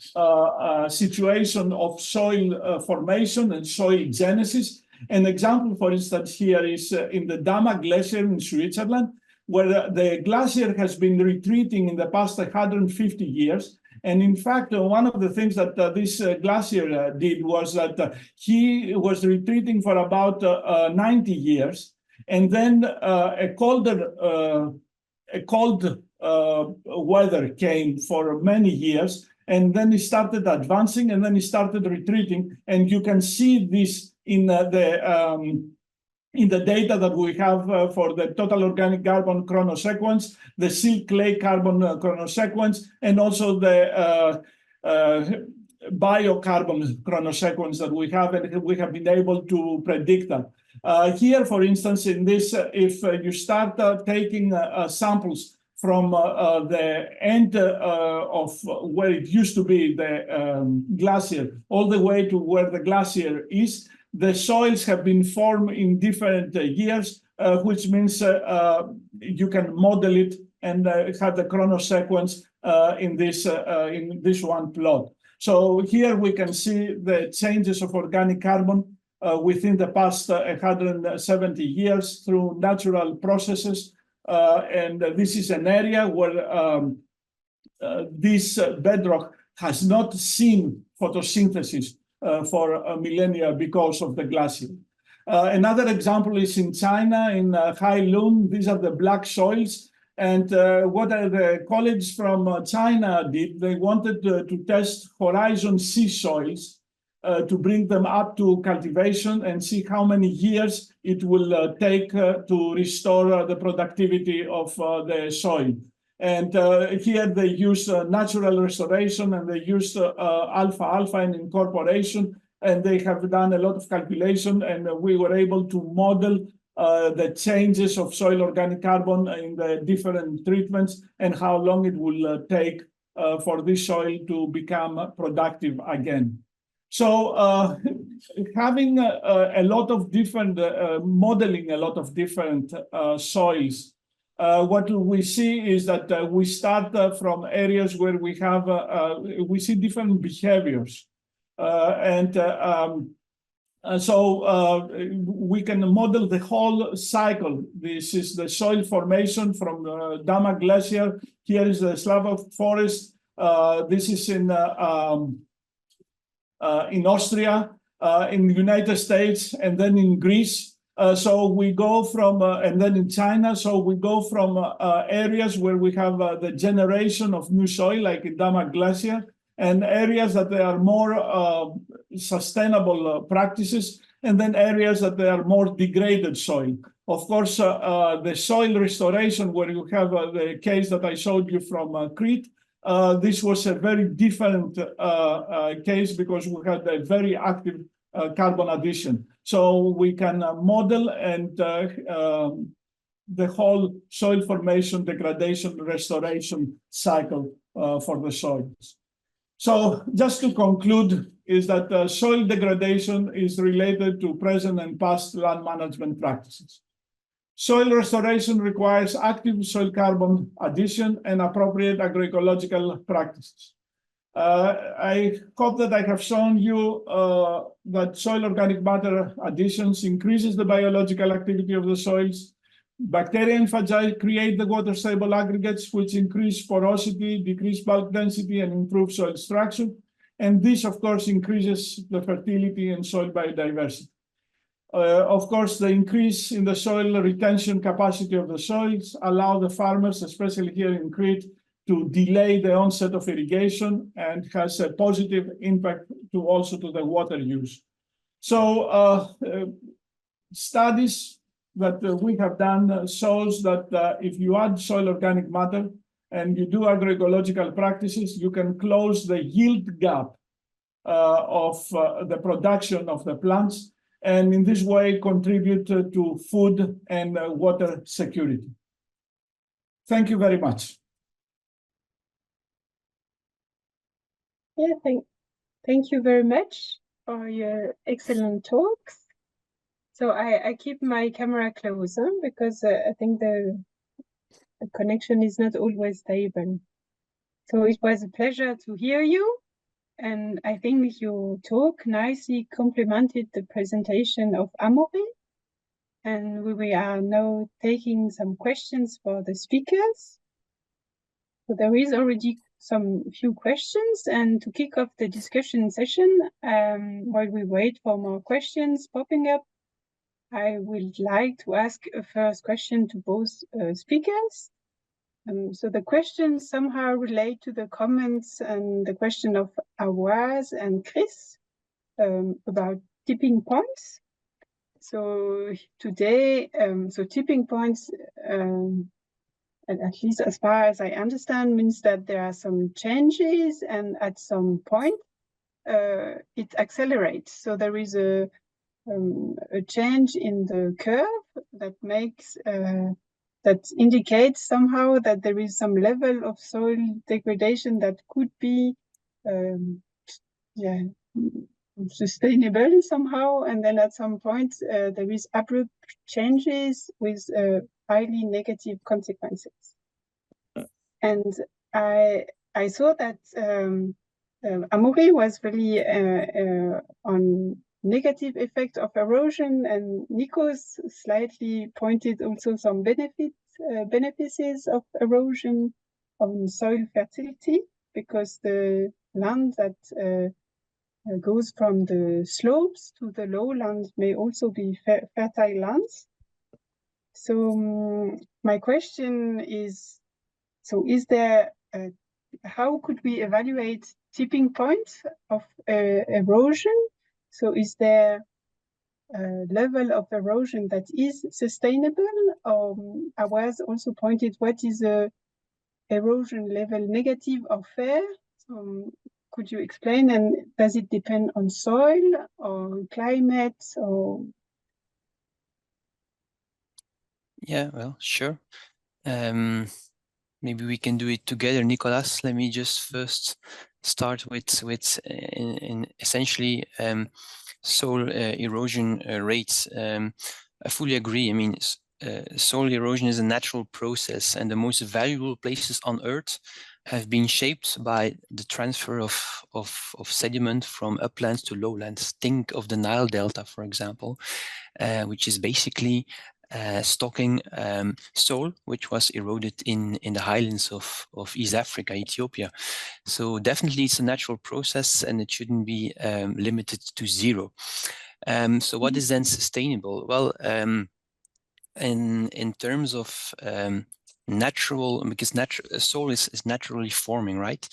situation of soil formation and soil genesis. An example, for instance, here is in the Dama Glacier in Switzerland, where the glacier has been retreating in the past 150 years. And in fact, one of the things that this glacier did was that he was retreating for about 90 years. And then a cold weather came for many years. And then he started advancing, and then he started retreating. And you can see this in the data that we have for the total organic carbon chronosequence, the silt clay carbon chronosequence, and also the biocarbon chronosequence that we have, and we have been able to predict that. Here, for instance, in this, if you start taking samples from the end of where it used to be the glacier, all the way to where the glacier is, the soils have been formed in different years, which means you can model it and have the chronosequence in this one plot. So here we can see the changes of organic carbon within the past 170 years through natural processes. And this is an area where this bedrock has not seen photosynthesis for millennia because of the glacier. Another example is in China, in Hailun. These are the black soils. And what the colleagues from China did, they wanted to test horizon sea soils to bring them up to cultivation and see how many years it will take to restore the productivity of the soil. And here they use natural restoration, and they use alpha-alpha and incorporation, and they have done a lot of calculation, and we were able to model the changes of soil organic carbon in the different treatments and how long it will take for this soil to become productive again. So having a lot of different, modeling a lot of different soils, what we see is that we start from areas where we have, we see different behaviors. So we can model the whole cycle. This is the soil formation from Dama Glacier. Here is the Slavov Forest. This is in Austria, in the United States, and then in Greece. So we go from, and then in China, so we go from areas where we have the generation of new soil, like in Dama Glacier, and areas that they are more sustainable practices, and then areas that they are more degraded soil. Of course, the soil restoration, where you have the case that I showed you from Crete, this was a very different case because we had a very active carbon addition. So we can model and the whole soil formation, degradation, restoration cycle for the soils. So just to conclude is that soil degradation is related to present and past land management practices. Soil restoration requires active soil carbon addition and appropriate agroecological practices. I hope that I have shown you that soil organic matter additions increases the biological activity of the soils. Bacteria and fungi create the water-stable aggregates, which increase porosity, decrease bulk density, and improve soil structure. And this, of course, increases the fertility and soil biodiversity. Of course, the increase in the soil retention capacity of the soils allow the farmers, especially here in Crete, to delay the onset of irrigation and has a positive impact also to the water use. So studies that we have done shows that if you add soil organic matter and you do agroecological practices, you can close the yield gap of the production of the plants, and in this way contribute to food and water security. Thank you very much. Yeah, thank you very much for your excellent talks. So I keep my camera closer because I think the connection is not always stable. So it was a pleasure to hear you. And I think your talk nicely complemented the presentation of Amaury. And we are now taking some questions for the speakers. So there is already some few questions, and to kick off the discussion session, while we wait for more questions popping up, I would like to ask a first question to both speakers. So the questions somehow relate to the comments and the question of Awaz and Chris about tipping points. So today, so tipping points, and at least as far as I understand, means that there are some changes and at some point it accelerates. So there is a change in the curve that makes that indicates somehow that there is some level of soil degradation that could be sustainable somehow, and then at some point there is abrupt changes with highly negative consequences. And I saw that Amaury was really on negative effect of erosion, and Nikos slightly pointed also some benefits of erosion on soil fertility, because the land that goes from the slopes to the lowland may also be fertile lands. So my question is, so is there, how could we evaluate tipping points of erosion? So is there a level of erosion that is sustainable? I was also pointed, what is a erosion level negative or fair? Could you explain, and does it depend on soil or climate or? Yeah, well, sure. Maybe we can do it together, Nikolaos. Let me just first start with essentially soil erosion rates. I fully agree. I mean, soil erosion is a natural process, and the most valuable places on Earth have been shaped by the transfer of sediment from uplands to lowlands. Think of the Nile Delta, for example, which is basically stocking soil which was eroded in the highlands of East Africa, Ethiopia. So definitely it's a natural process, and it shouldn't be limited to zero. So what is then sustainable? Well, in terms of natural, because soil is naturally forming, right?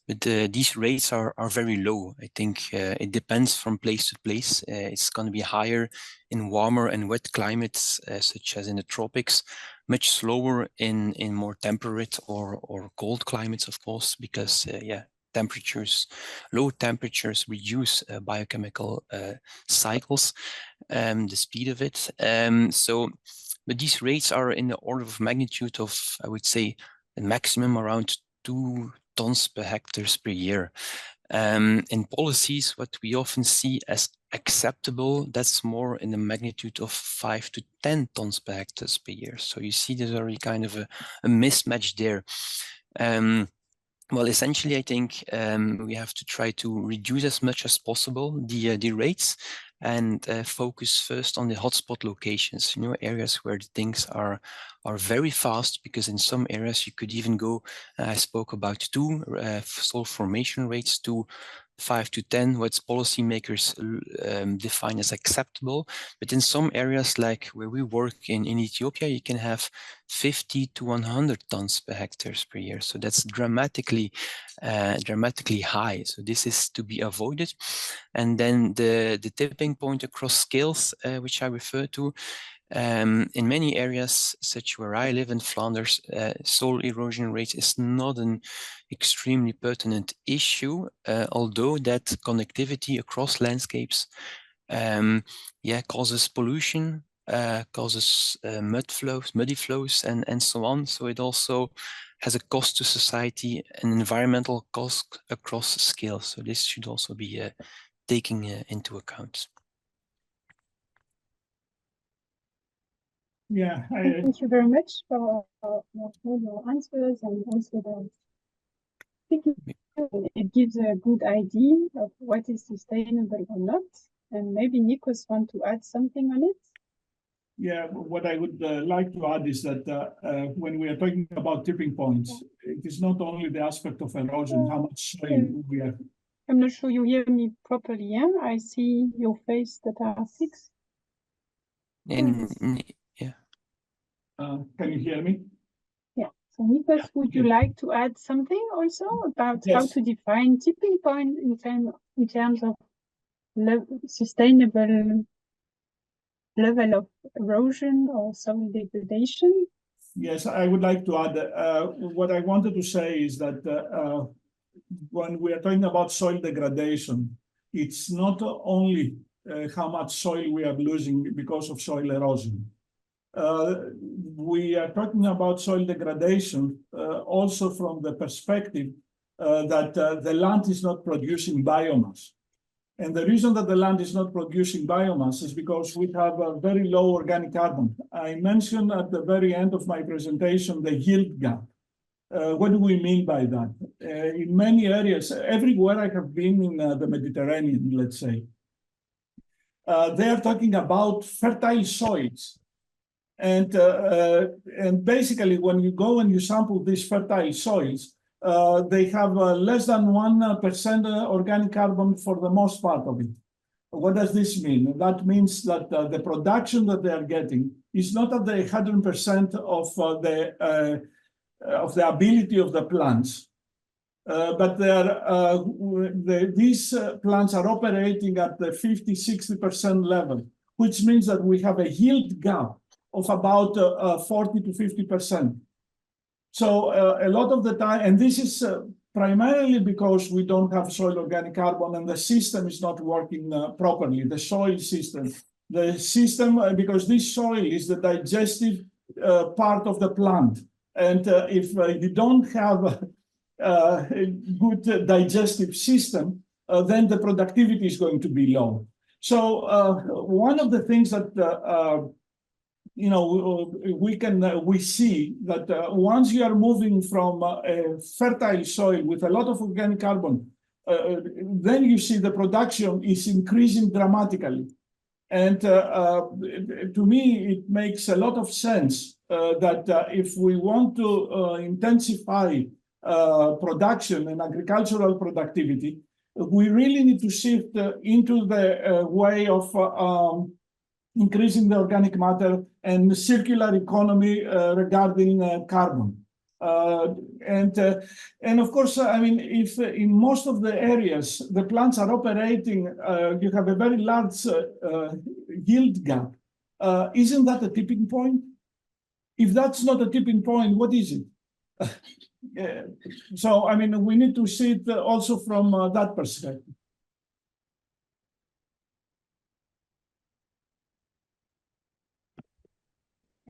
But these rates are very low. I think it depends from place to place. It's going to be higher in warmer and wet climates, such as in the tropics, much slower in more temperate or cold climates, of course, because temperatures, low temperatures reduce biochemical cycles, the speed of it. But these rates are in the order of magnitude of, I would say, the maximum around 2 tons per hectares per year. In policies, what we often see as acceptable, that's more in the magnitude of 5 to 10 tons per hectares per year. So you see there's already kind of a mismatch there. Well, essentially, I think we have to try to reduce as much as possible the rates and focus first on the hotspot locations, areas where the things are very fast, because in some areas you could even go, I spoke about 2 soil formation rates to 5 to 10, what policymakers define as acceptable. But in some areas, like where we work in Ethiopia, you can have 50 to 100 tons per hectares per year. So that's dramatically high. So this is to be avoided. And then the tipping point across scales, which I refer to, in many areas, such where I live in Flanders, soil erosion rate is not an extremely pertinent issue, although that connectivity across landscapes causes pollution, causes muddy flows, and so on. So it also has a cost to society, an environmental cost across scale. So this should also be taken into account. Yeah, thank you very much for your answers, and also it gives a good idea of what is sustainable or not. And maybe Nikos want to add something on it. Yeah, what I would like to add is that when we are talking about tipping points, it is not only the aspect of erosion, how much soil we are. I'm not sure you hear me properly. Yeah, I see your face that are fixed. Can you hear me? Yeah. So Nikos, would you like to add something also about how to define tipping point in terms of sustainable level of erosion or soil degradation? Yes, I would like to add. What I wanted to say is that when we are talking about soil degradation, it's not only how much soil we are losing because of soil erosion. We are talking about soil degradation also from the perspective that the land is not producing biomass. And the reason that the land is not producing biomass is because we have a very low organic carbon. I mentioned at the very end of my presentation the yield gap. What do we mean by that? In many areas, everywhere I have been in the Mediterranean, let's say, they are talking about fertile soils. And basically, when you go and you sample these fertile soils, they have less than 1% organic carbon for the most part of it. What does this mean? That means that the production that they are getting is not at the 100% of the ability of the plants, but these plants are operating at the 50-60% level, which means that we have a yield gap of about 40 to 50%. So a lot of the time, and this is primarily because we don't have soil organic carbon and the system is not working properly, the soil system. The system, because this soil is the digestive part of the plant. And if you don't have a good digestive system, then the productivity is going to be low. So one of the things that we see that once you are moving from a fertile soil with a lot of organic carbon, then you see the production is increasing dramatically. And to me, it makes a lot of sense that if we want to intensify production and agricultural productivity, we really need to shift into the way of increasing the organic matter and circular economy regarding carbon. And of course, I mean, if in most of the areas the plants are operating, you have a very large yield gap. Isn't that a tipping point? If that's not a tipping point, what is it? So, I mean, we need to see it also from that perspective.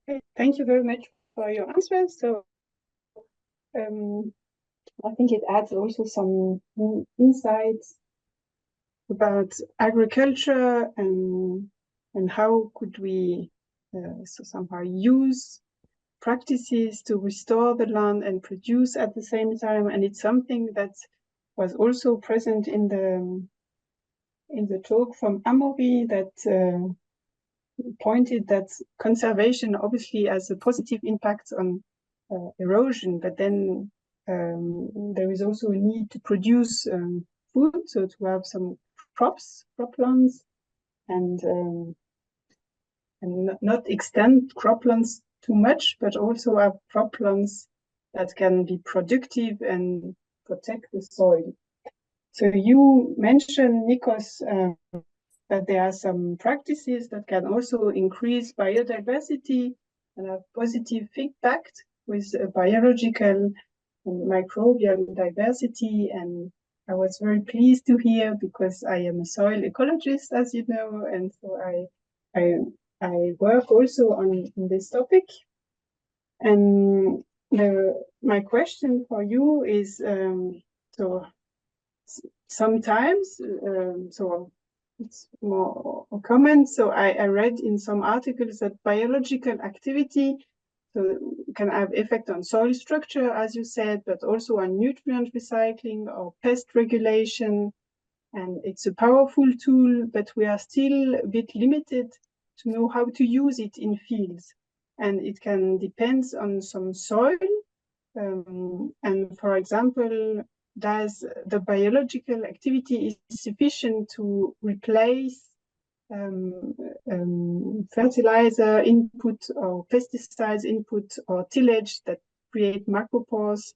Okay, thank you very much for your answers. So I think it adds also some insights about agriculture and how could we so somehow use practices to restore the land and produce at the same time. And it's something that was also present in the talk from Amaury, that pointed that conservation obviously has a positive impact on erosion, but then there is also a need to produce food, so to have some croplands, and not extend croplands too much, but also have croplands that can be productive and protect the soil. So you mentioned, Nikos, that there are some practices that can also increase biodiversity and have positive feedback with biological and microbial diversity. And I was very pleased to hear, because I am a soil ecologist, as you know, and so I work also on this topic. And my question for you is, so sometimes, so it's more a comment. So I read in some articles that biological activity can have effect on soil structure, as you said, but also on nutrient recycling or pest regulation. And it's a powerful tool, but we are still a bit limited to know how to use it in fields. And it can depend on some soil. And for example, does the biological activity is sufficient to replace fertilizer input or pesticides input or tillage that create macropores?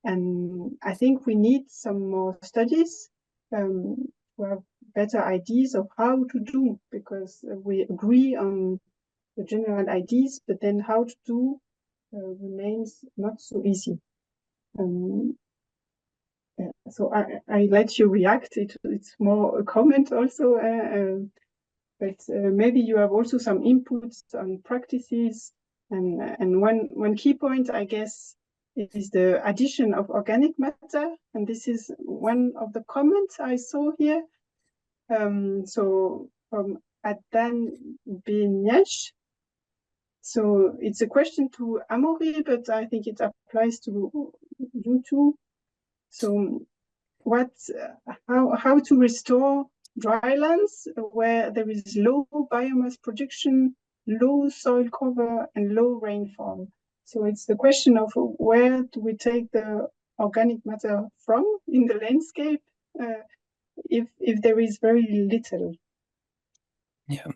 And I think we need some more studies to have better ideas of how to do, because we agree on the general ideas, but then how to do remains not so easy. So I let you react. It's more a comment also, but maybe you have also some inputs on practices. And one key point, I guess, is the addition of organic matter. And this is one of the comments I saw here. So from Adan Binyesh. So it's a question to Amaury, but I think it applies to you too. So how to restore drylands where there is low biomass production, low soil cover, and low rainfall? So it's the question of where do we take the organic matter from in the landscape if there is very little? Yeah,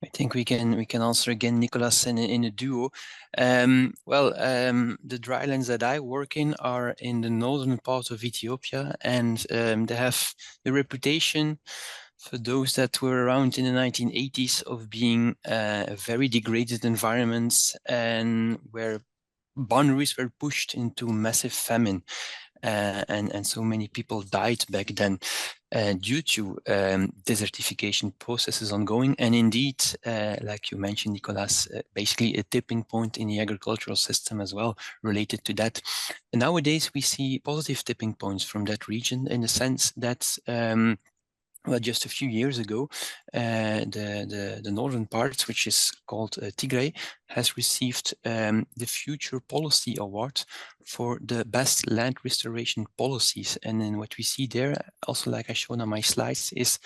I think we can answer again, Nikolaos, in a duo. The drylands that I work in are in the northern part of Ethiopia, and they have the reputation, for those that were around in the 1980s, of being very degraded environments, and where boundaries were pushed into massive famine. And so many people died back then due to desertification processes ongoing. And indeed, like you mentioned, Nikolaos, basically a tipping point in the agricultural system as well related to that. And nowadays, we see positive tipping points from that region, in the sense that well, just a few years ago, the northern part, which is called Tigray, has received the Future Policy Award for the best land restoration policies. And then what we see there, also like I showed on my slides, is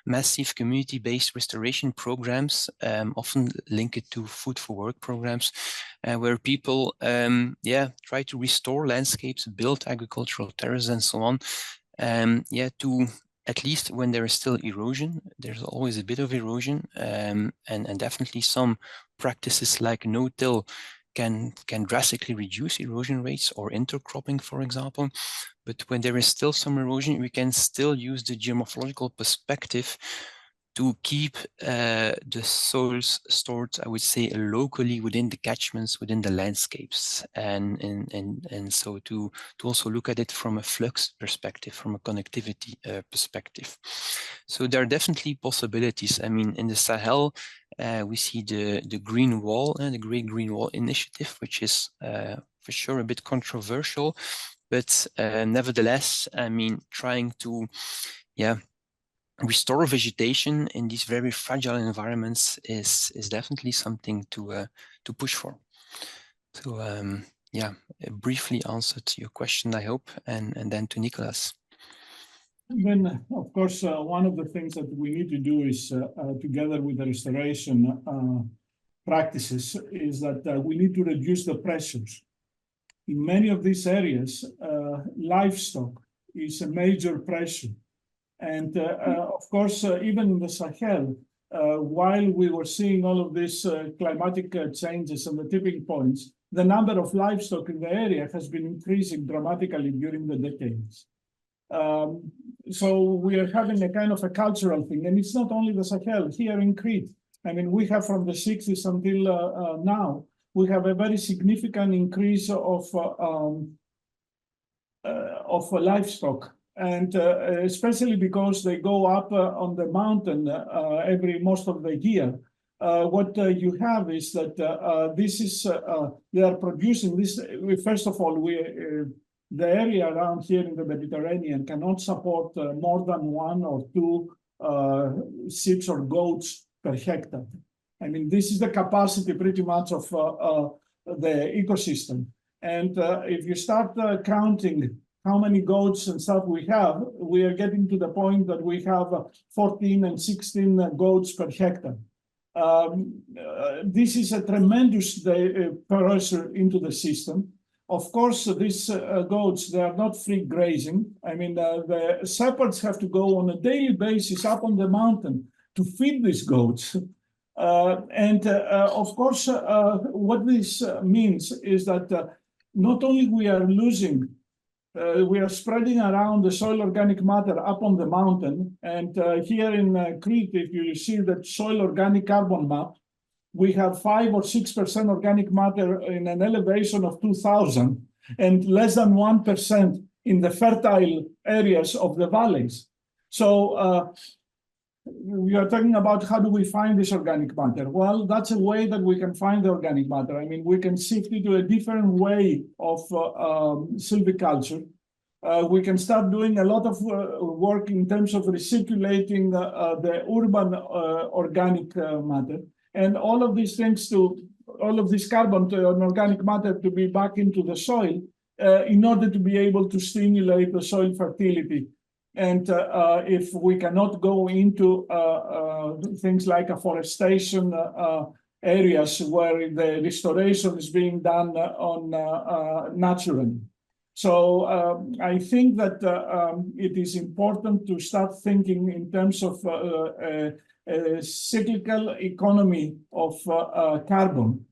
massive community-based restoration programs, often linked to food for work programs, where people try to restore landscapes, build agricultural terraces and so on, to at least when there is still erosion. There's always a bit of erosion, and definitely some practices like no-till can drastically reduce erosion rates, or intercropping, for example. But when there is still some erosion, we can still use the geomorphological perspective to keep the soils stored, I would say, locally within the catchments, within the landscapes, and so to also look at it from a flux perspective, from a connectivity perspective. So there are definitely possibilities. I mean, in the Sahel, we see the Green Wall and the Great Green Wall Initiative, which is for sure a bit controversial, but nevertheless, I mean, trying to, restore vegetation in these very fragile environments is definitely something to push for. So yeah, I briefly answered your question, I hope, and then to Nikolaos. Then, of course, one of the things that we need to do is, together with the restoration practices, is that we need to reduce the pressures. In many of these areas, livestock is a major pressure. And of course, even in the Sahel, while we were seeing all of these climatic changes and the tipping points, the number of livestock in the area has been increasing dramatically during the decades. So we are having a kind of a cultural thing, and it's not only the Sahel. Here in Crete, I mean, we have from the 60s until now, we have a very significant increase of livestock. And especially because they go up on the mountain most of the year, what you have is that this is they are producing this. First of all, the area around here in the Mediterranean cannot support more than 1 or 2 sheep or goats per hectare. I mean, this is the capacity pretty much of the ecosystem. And if you start counting how many goats and stuff we have, we are getting to the point that we have 14 and 16 goats per hectare. This is a tremendous pressure into the system. Of course, these goats, they are not free grazing. I mean, the shepherds have to go on a daily basis up on the mountain to feed these goats. Of course, what this means is that not only we are losing we are spreading around the soil organic matter up on the mountain. And here in Crete, if you see the soil organic carbon map, we have 5 or 6% organic matter in an elevation of 2,000 and less than 1% in the fertile areas of the valleys. So we are talking about how do we find this organic matter? Well, that's a way that we can find the organic matter. I mean, we can shift it to a different way of silviculture. We can start doing a lot of work in terms of recirculating the urban organic matter. And all of these things all of this carbon and organic matter to be back into the soil in order to be able to stimulate the soil fertility. And if we cannot go into things like afforestation areas where the restoration is being done naturally. So I think that it is important to start thinking in terms of a cyclical economy of carbon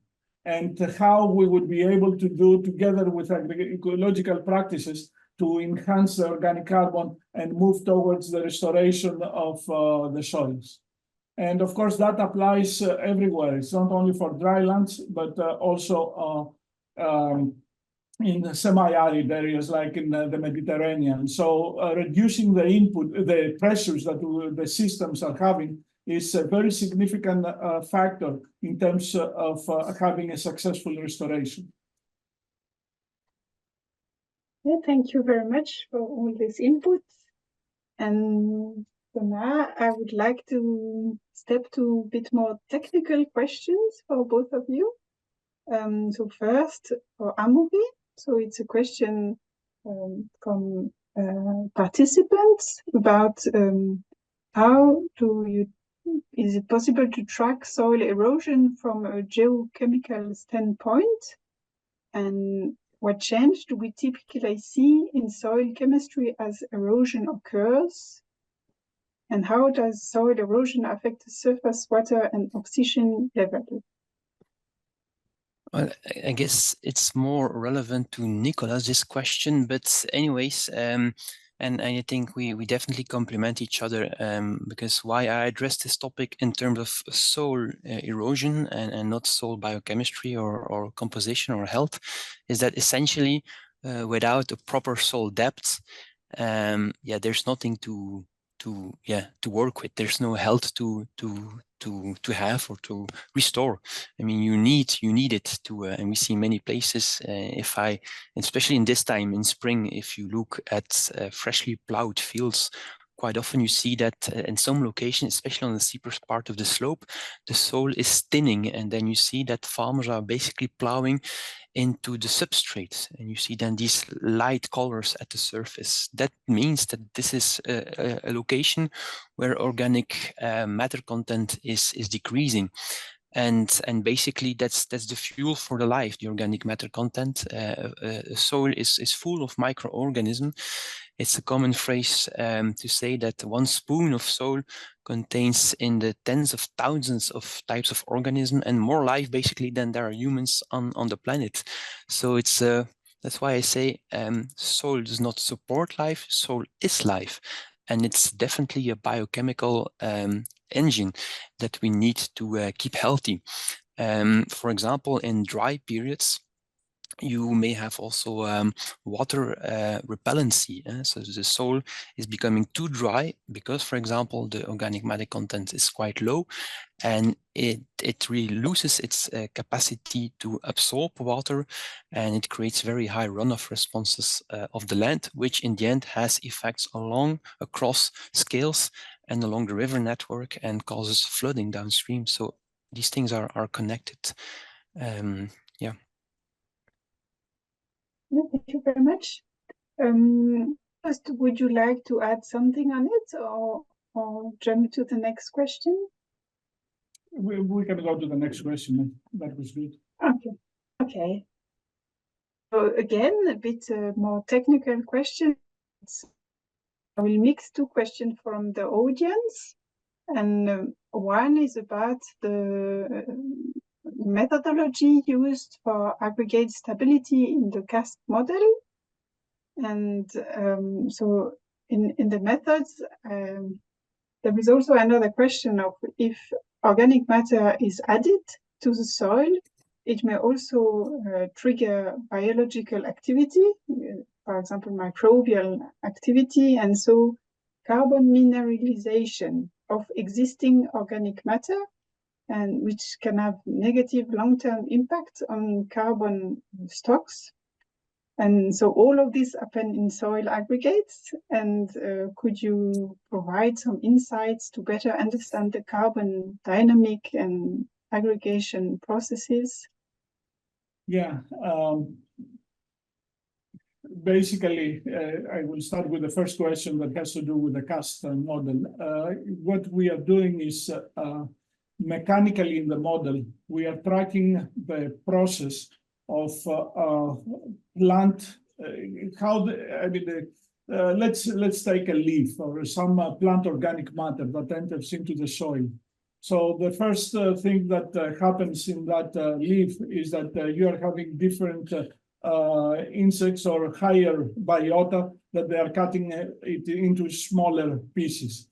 and how we would be able to do together with ecological practices to enhance the organic carbon and move towards the restoration of the soils. And of course, that applies everywhere. It's not only for dry lands, but also in the semi-arid areas like in the Mediterranean. So reducing the pressures that the systems are having is a very significant factor in terms of having a successful restoration. Yeah, thank you very much for all this input. And so now I would like to step to a bit more technical questions for both of you. So first, for Amaury. So it's a question from participants about is it possible to track soil erosion from a geochemical standpoint? And what change do we typically see in soil chemistry as erosion occurs? And how does soil erosion affect the surface water and oxygen level? Well, I guess it's more relevant to Nikolaos, this question, but anyways, And I think we definitely complement each other, because why I address this topic in terms of soil erosion and not soil biochemistry or composition or health is that essentially without a proper soil depth, there's nothing to work with. There's no health to have or to restore. I mean, you need it to, and we see many places. Especially in this time in spring, if you look at freshly plowed fields, quite often you see that in some locations, especially on the steepest part of the slope, the soil is thinning, and then you see that farmers are basically plowing into the substrate, and you see then these light colors at the surface. That means that this is a location where organic matter content is decreasing. And basically that's the fuel for the life, the organic matter content. Soil is full of microorganisms. It's a common phrase to say that 1 spoon of soil contains in the tens of thousands of types of organisms and more life basically than there are humans on the planet. So it's that's why I say soil does not support life, soil is life. And it's definitely a biochemical engine that we need to keep healthy. For example, in dry periods, you may have also water repellency. So the soil is becoming too dry because, for example, the organic matter content is quite low, and it really loses its capacity to absorb water, and it creates very high runoff responses of the land, which in the end has effects across scales and along the river network and causes flooding downstream. So these things are connected. Thank you very much. First, would you like to add something on it, or jump to the next question? We can go to the next question. That was good. Okay. So again, a bit more technical question. I will mix 2 questions from the audience, and one is about the methodology used for aggregate stability in the CAST model. And so in the methods, there is also another question of if organic matter is added to the soil, it may also trigger biological activity, for example, microbial activity, and so carbon mineralization of existing organic matter, and which can have negative long-term impact on carbon stocks. And so all of this happen in soil aggregates. And could you provide some insights to better understand the carbon dynamic and aggregation processes? Yeah. Basically, I will start with the first question that has to do with the CAST model. What we are doing is mechanically in the model, we are tracking the process of plant. Let's take a leaf or some plant organic matter that enters into the soil. So the first thing that happens in that leaf is that you are having different insects or higher biota that they are cutting it into smaller pieces.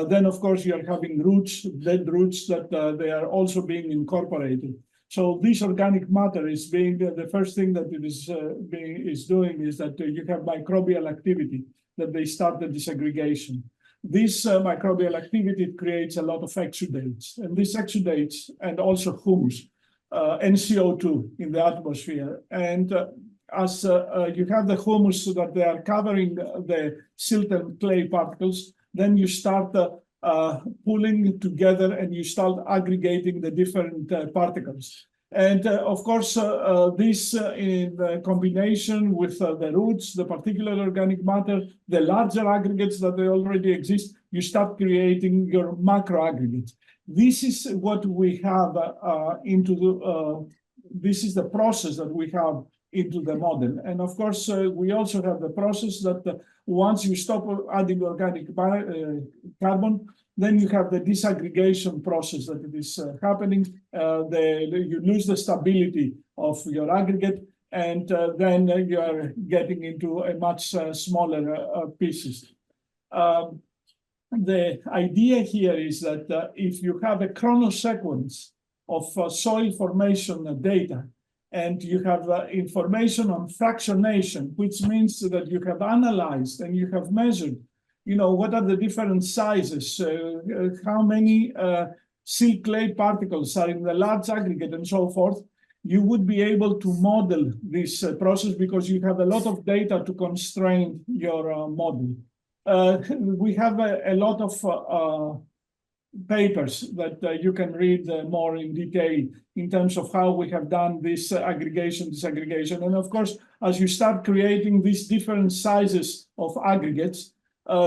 Then, of course, you are having roots, dead roots that they are also being incorporated. So this organic matter is being the first thing that it is doing is that you have microbial activity, that they start the disaggregation. This microbial activity creates a lot of exudates, and these exudates and also humus and CO2 in the atmosphere. And as you have the humus that they are covering the silt and clay particles, then you start pulling together and you start aggregating the different particles. And of course, this in combination with the roots, the particular organic matter, the larger aggregates that they already exist, you start creating your macro aggregates. This is what we have this is the process that we have into the model. And of course, we also have the process that once you stop adding organic carbon, then you have the disaggregation process that it is happening. You lose the stability of your aggregate, and then you are getting into a much smaller pieces. The idea here is that if you have a chronosequence of soil formation data, and you have information on fractionation, which means that you have analyzed and you have measured, what are the different sizes, how many silt clay particles are in the large aggregate and so forth, you would be able to model this process because you have a lot of data to constrain your model. We have a lot of papers that you can read more in detail in terms of how we have done this aggregation, disaggregation. And of course, as you start creating these different sizes of aggregates,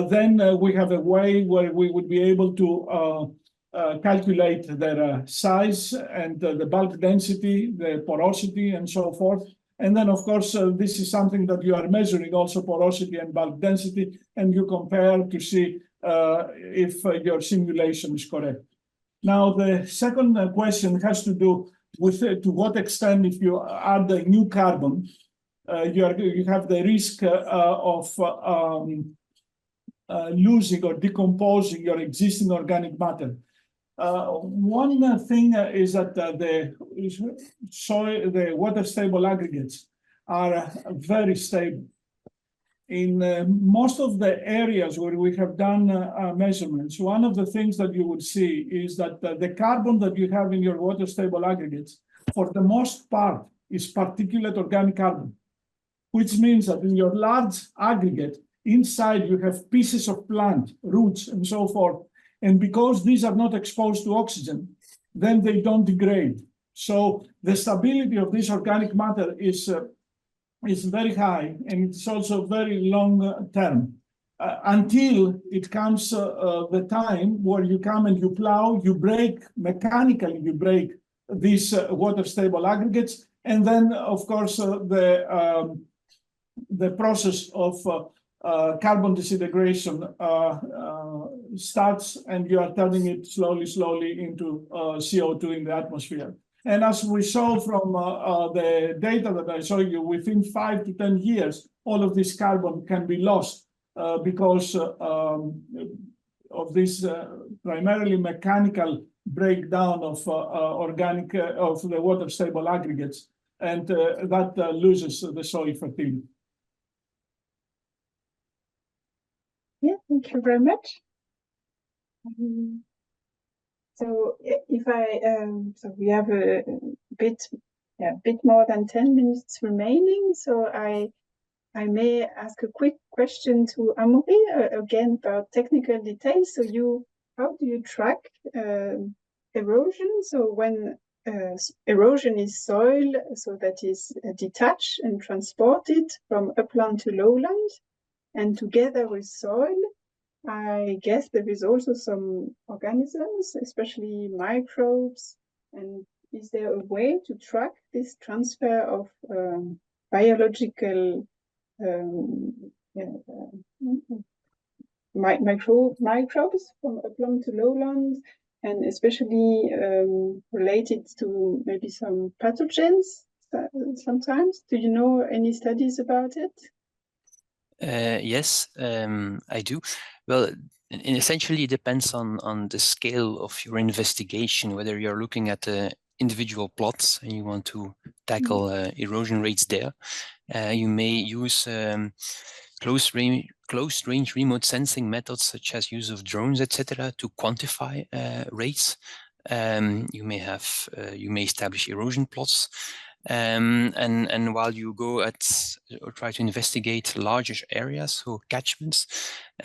then we have a way where we would be able to calculate their size and the bulk density, the porosity, and so forth. And then, of course, this is something that you are measuring also porosity and bulk density, and you compare to see if your simulation is correct. Now, the second question has to do with to what extent, if you add a new carbon, you have the risk of losing or decomposing your existing organic matter. One thing is that the water-stable aggregates are very stable. In most of the areas where we have done measurements, one of the things that you would see is that the carbon that you have in your water-stable aggregates, for the most part, is particulate organic carbon, which means that in your large aggregate, inside you have pieces of plant, roots, and so forth. And because these are not exposed to oxygen, then they don't degrade. So the stability of this organic matter is very high, and it's also very long term until it comes the time where you come and you plow, you break, mechanically you break these water stable aggregates, and then of course the process of carbon disintegration starts, and you are turning it slowly into CO2 in the atmosphere. And as we saw from the data that I showed you, within 5 to 10 years, all of this carbon can be lost because of this primarily mechanical breakdown of of the water-stable aggregates, and that loses the soil fertility. Yeah, thank you very much. So if so we have a bit more than 10 minutes remaining. So I may ask a quick question to Amaury again about technical details. So how do you track erosion? So when erosion is soil, so that is detached and transported from upland to lowland, and together with soil, I guess there is also some organisms, especially microbes. And is there a way to track this transfer of biological microbes from upland to lowland, and especially related to maybe some pathogens sometimes? Do you know any studies about it? Yes, I do. Well, essentially it depends on the scale of your investigation, whether you're looking at individual plots and you want to tackle erosion rates there. You may use close range remote sensing methods such as use of drones, etc., to quantify rates. You may establish erosion plots. And while you go or try to investigate larger areas, so catchments,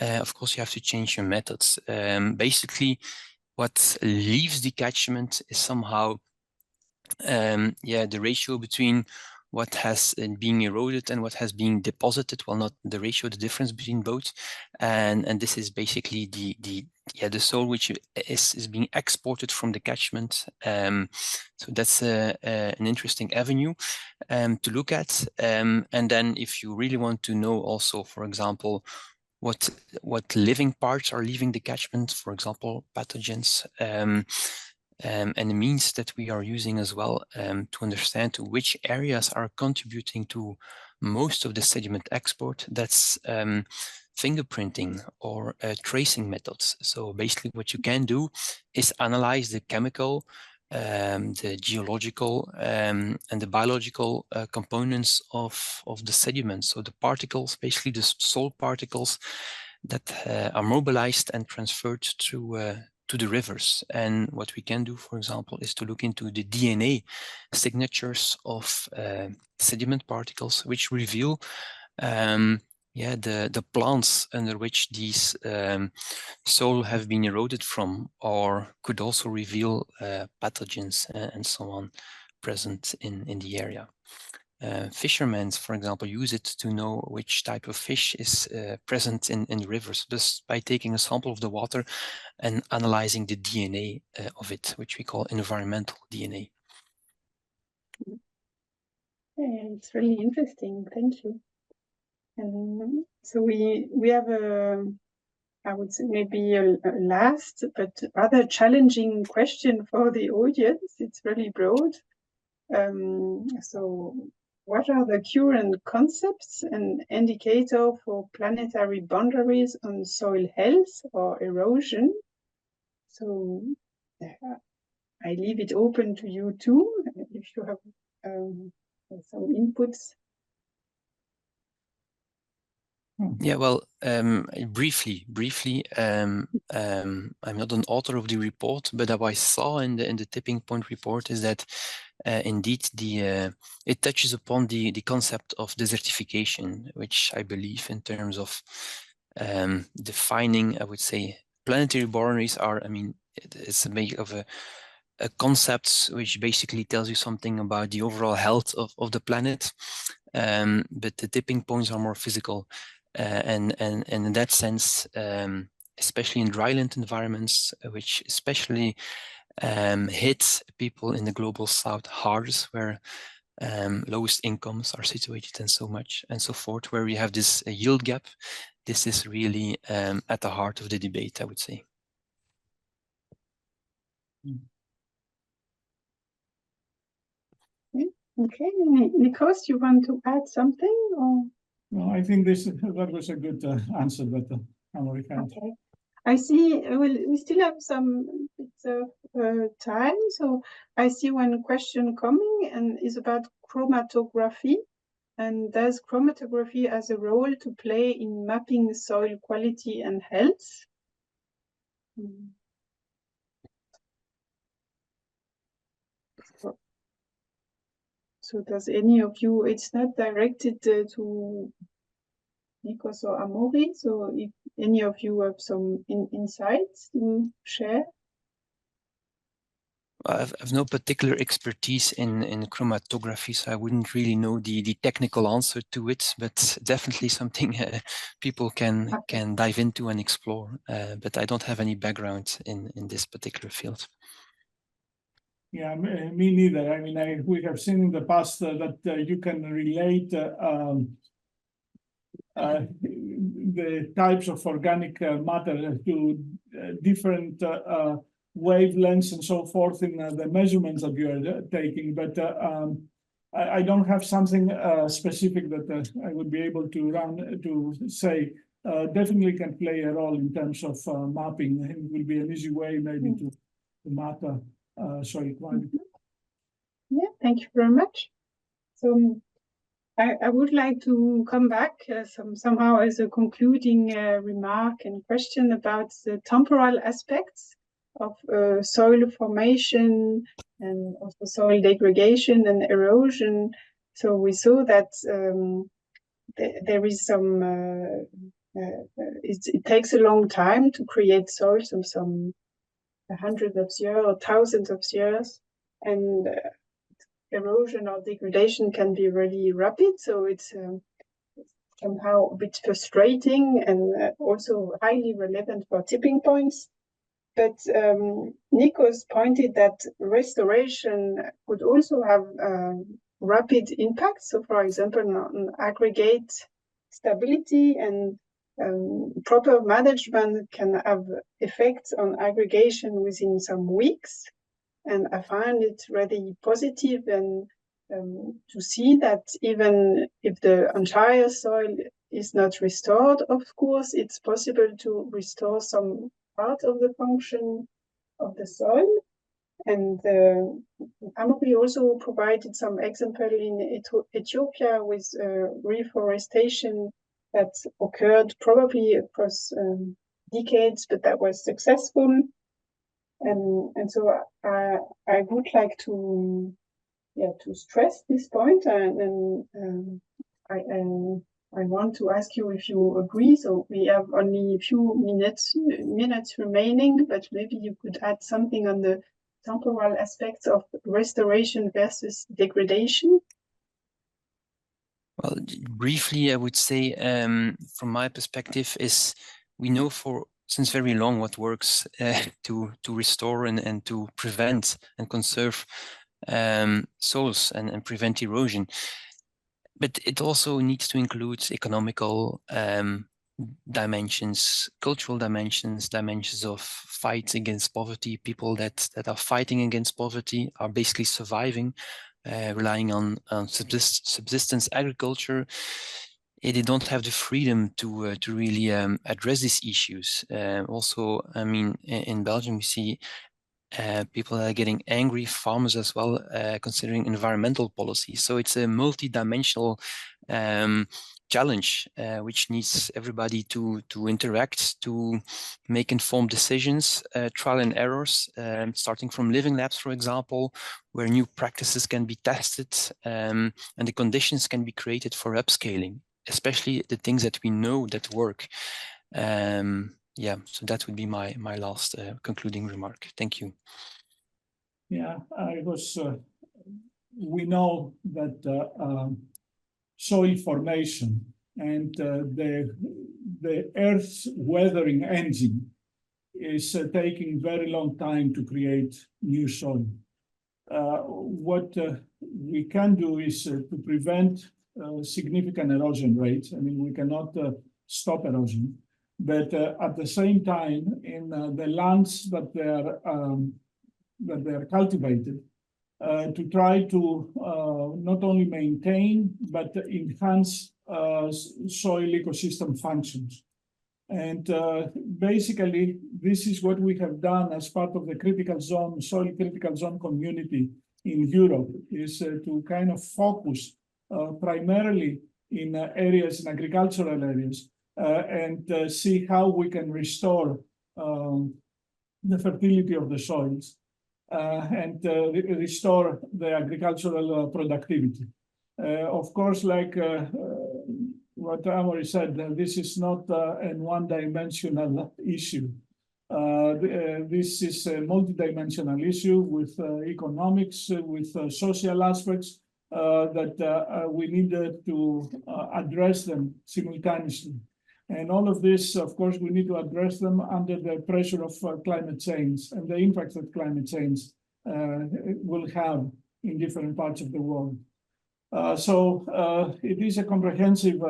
of course you have to change your methods. Basically, what leaves the catchment is somehow the ratio between what has been eroded and what has been deposited. Well, not the ratio, the difference between both, and this is basically the soil which is being exported from the catchment. So that's an interesting avenue to look at. And then if you really want to know also, for example, what living parts are leaving the catchment, for example, pathogens, and the means that we are using as well to understand which areas are contributing to most of the sediment export. That's fingerprinting or tracing methods. So basically what you can do is analyze the chemical, the geological and the biological components of the sediment. So the particles, basically the soil particles that are mobilized and transferred to the rivers. And what we can do, for example, is to look into the DNA signatures of sediment particles, which reveal the plants under which these soil have been eroded from, or could also reveal pathogens and so on present in the area. Fishermen, for example, use it to know which type of fish is present in the rivers, just by taking a sample of the water and analyzing the DNA of it, which we call environmental DNA. Yeah, it's really interesting. Thank you. And so we have a, I would say maybe a last but rather challenging question for the audience. It's really broad. So what are the current concepts and indicators for planetary boundaries on soil health or erosion? So I leave it open to you too, if you have some inputs. Yeah, well, briefly, I'm not an author of the report, but what I saw in the tipping point report is that indeed it touches upon the concept of desertification, which I believe in terms of defining, I would say, planetary boundaries are, I mean, it's a make of a concept which basically tells you something about the overall health of the planet, but the tipping points are more physical. And in that sense, especially in dryland environments, which especially hit people in the global south hardest, where lowest incomes are situated and so much and so forth, where we have this yield gap. This is really at the heart of the debate, I would say. Okay, Nikos, you want to add something? Or? No, I think that was a good answer, but Amaury can. Okay. I see, we still have some bits of time, so I see one question coming and is about chromatography. And does chromatography has a role to play in mapping soil quality and health? So does any of you, it's not directed to Nikos or Amaury, so if any of you have some insights to share? I have no particular expertise in chromatography, so I wouldn't really know the technical answer to it, but definitely something people can dive into and explore. But I don't have any background in this particular field. Yeah, me neither. I mean, we have seen in the past that you can relate the types of organic matter to different wavelengths and so forth in the measurements that you are taking. But I don't have something specific that I would be able to say. Definitely can play a role in terms of mapping. It will be an easy way maybe to map soil quality. Yeah, thank you very much. So I would like to come back somehow as a concluding remark and question about the temporal aspects of soil formation and also soil degradation and erosion. So we saw that there is some, it takes a long time to create soil, some hundreds of years or thousands of years, and erosion or degradation can be really rapid, so it's somehow a bit frustrating and also highly relevant for tipping points. But Nikos pointed that restoration could also have rapid impacts. So, for example, on aggregate stability, and proper management can have effects on aggregation within some weeks. And I find it really positive and to see that even if the entire soil is not restored, of course, it's possible to restore some part of the function of the soil. And Amaury also provided some example in Ethiopia with reforestation that occurred probably across decades, but that was successful. And so I would like to stress this point, and I want to ask you if you agree. So we have only a few minutes remaining, but maybe you could add something on the temporal aspects of restoration versus degradation. Well, briefly, I would say, from my perspective, is we know since very long what works to restore and to prevent and conserve soils and prevent erosion. But it also needs to include economical dimensions, cultural dimensions, dimensions of fight against poverty. People that are fighting against poverty are basically surviving, relying on subsistence agriculture. They don't have the freedom to really address these issues. Also, I mean, in Belgium, we see people are getting angry, farmers as well, considering environmental policy. So it's a multi-dimensional challenge, which needs everybody to interact, to make informed decisions, trial and errors, starting from living labs, for example, where new practices can be tested and the conditions can be created for upscaling, especially the things that we know that work. Yeah, so that would be my last concluding remark. Thank you. Yeah, we know that soil formation and the Earth's weathering engine is taking very long time to create new soil. What we can do is to prevent significant erosion rates. I mean, we cannot stop erosion. But at the same time, in the lands that they are cultivated, to try to not only maintain but enhance soil ecosystem functions. And basically, this is what we have done as part of the critical zone, soil critical zone community in Europe, is to kind of focus primarily in areas, in agricultural areas, and see how we can restore the fertility of the soils and restore the agricultural productivity. Of course, like what Amaury said, this is not a one-dimensional issue. This is a multidimensional issue with economics, with social aspects that we need to address them simultaneously. And all of this, of course, we need to address them under the pressure of climate change and the impact that climate change will have in different parts of the world. So it is a comprehensive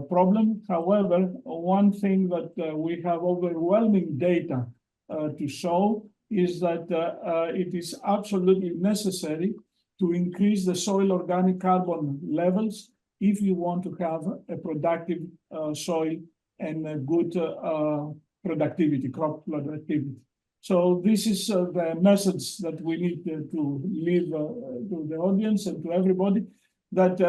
problem. However, one thing that we have overwhelming data to show is that it is absolutely necessary to increase the soil organic carbon levels if you want to have a productive soil and a good productivity, crop productivity. So this is the message that we need to leave to the audience and to everybody, that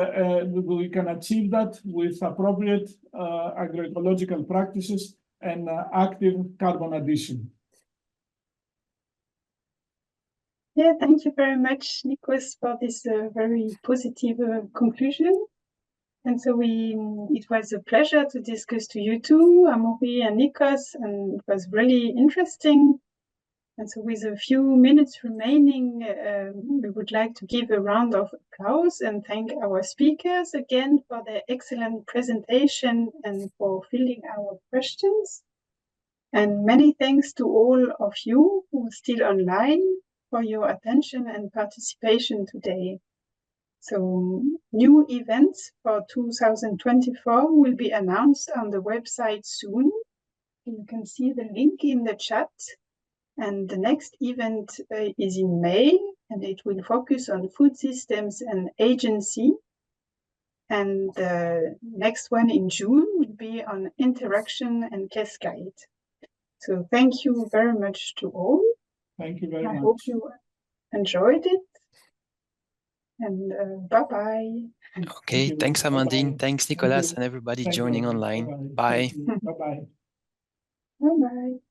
we can achieve that with appropriate agroecological practices and active carbon addition. Yeah, thank you very much, Nikos, for this very positive conclusion. And so it was a pleasure to discuss to you two, Amaury and Nikos, and it was really interesting. And so with a few minutes remaining, we would like to give a round of applause and thank our speakers again for their excellent presentation and for filling our questions. And many thanks to all of you who are still online for your attention and participation today. So new events for 2024 will be announced on the website soon. You can see the link in the chat. And the next event is in May, and it will focus on food systems and agency. And the next one in June will be on interaction and cascade. So thank you very much to all. Thank you very much. I hope you enjoyed it. And bye-bye. Okay, thanks Amandine, thanks Nikolaos, you. and everybody Thank joining you. online. Bye-bye. Bye. Bye-bye. Bye-bye.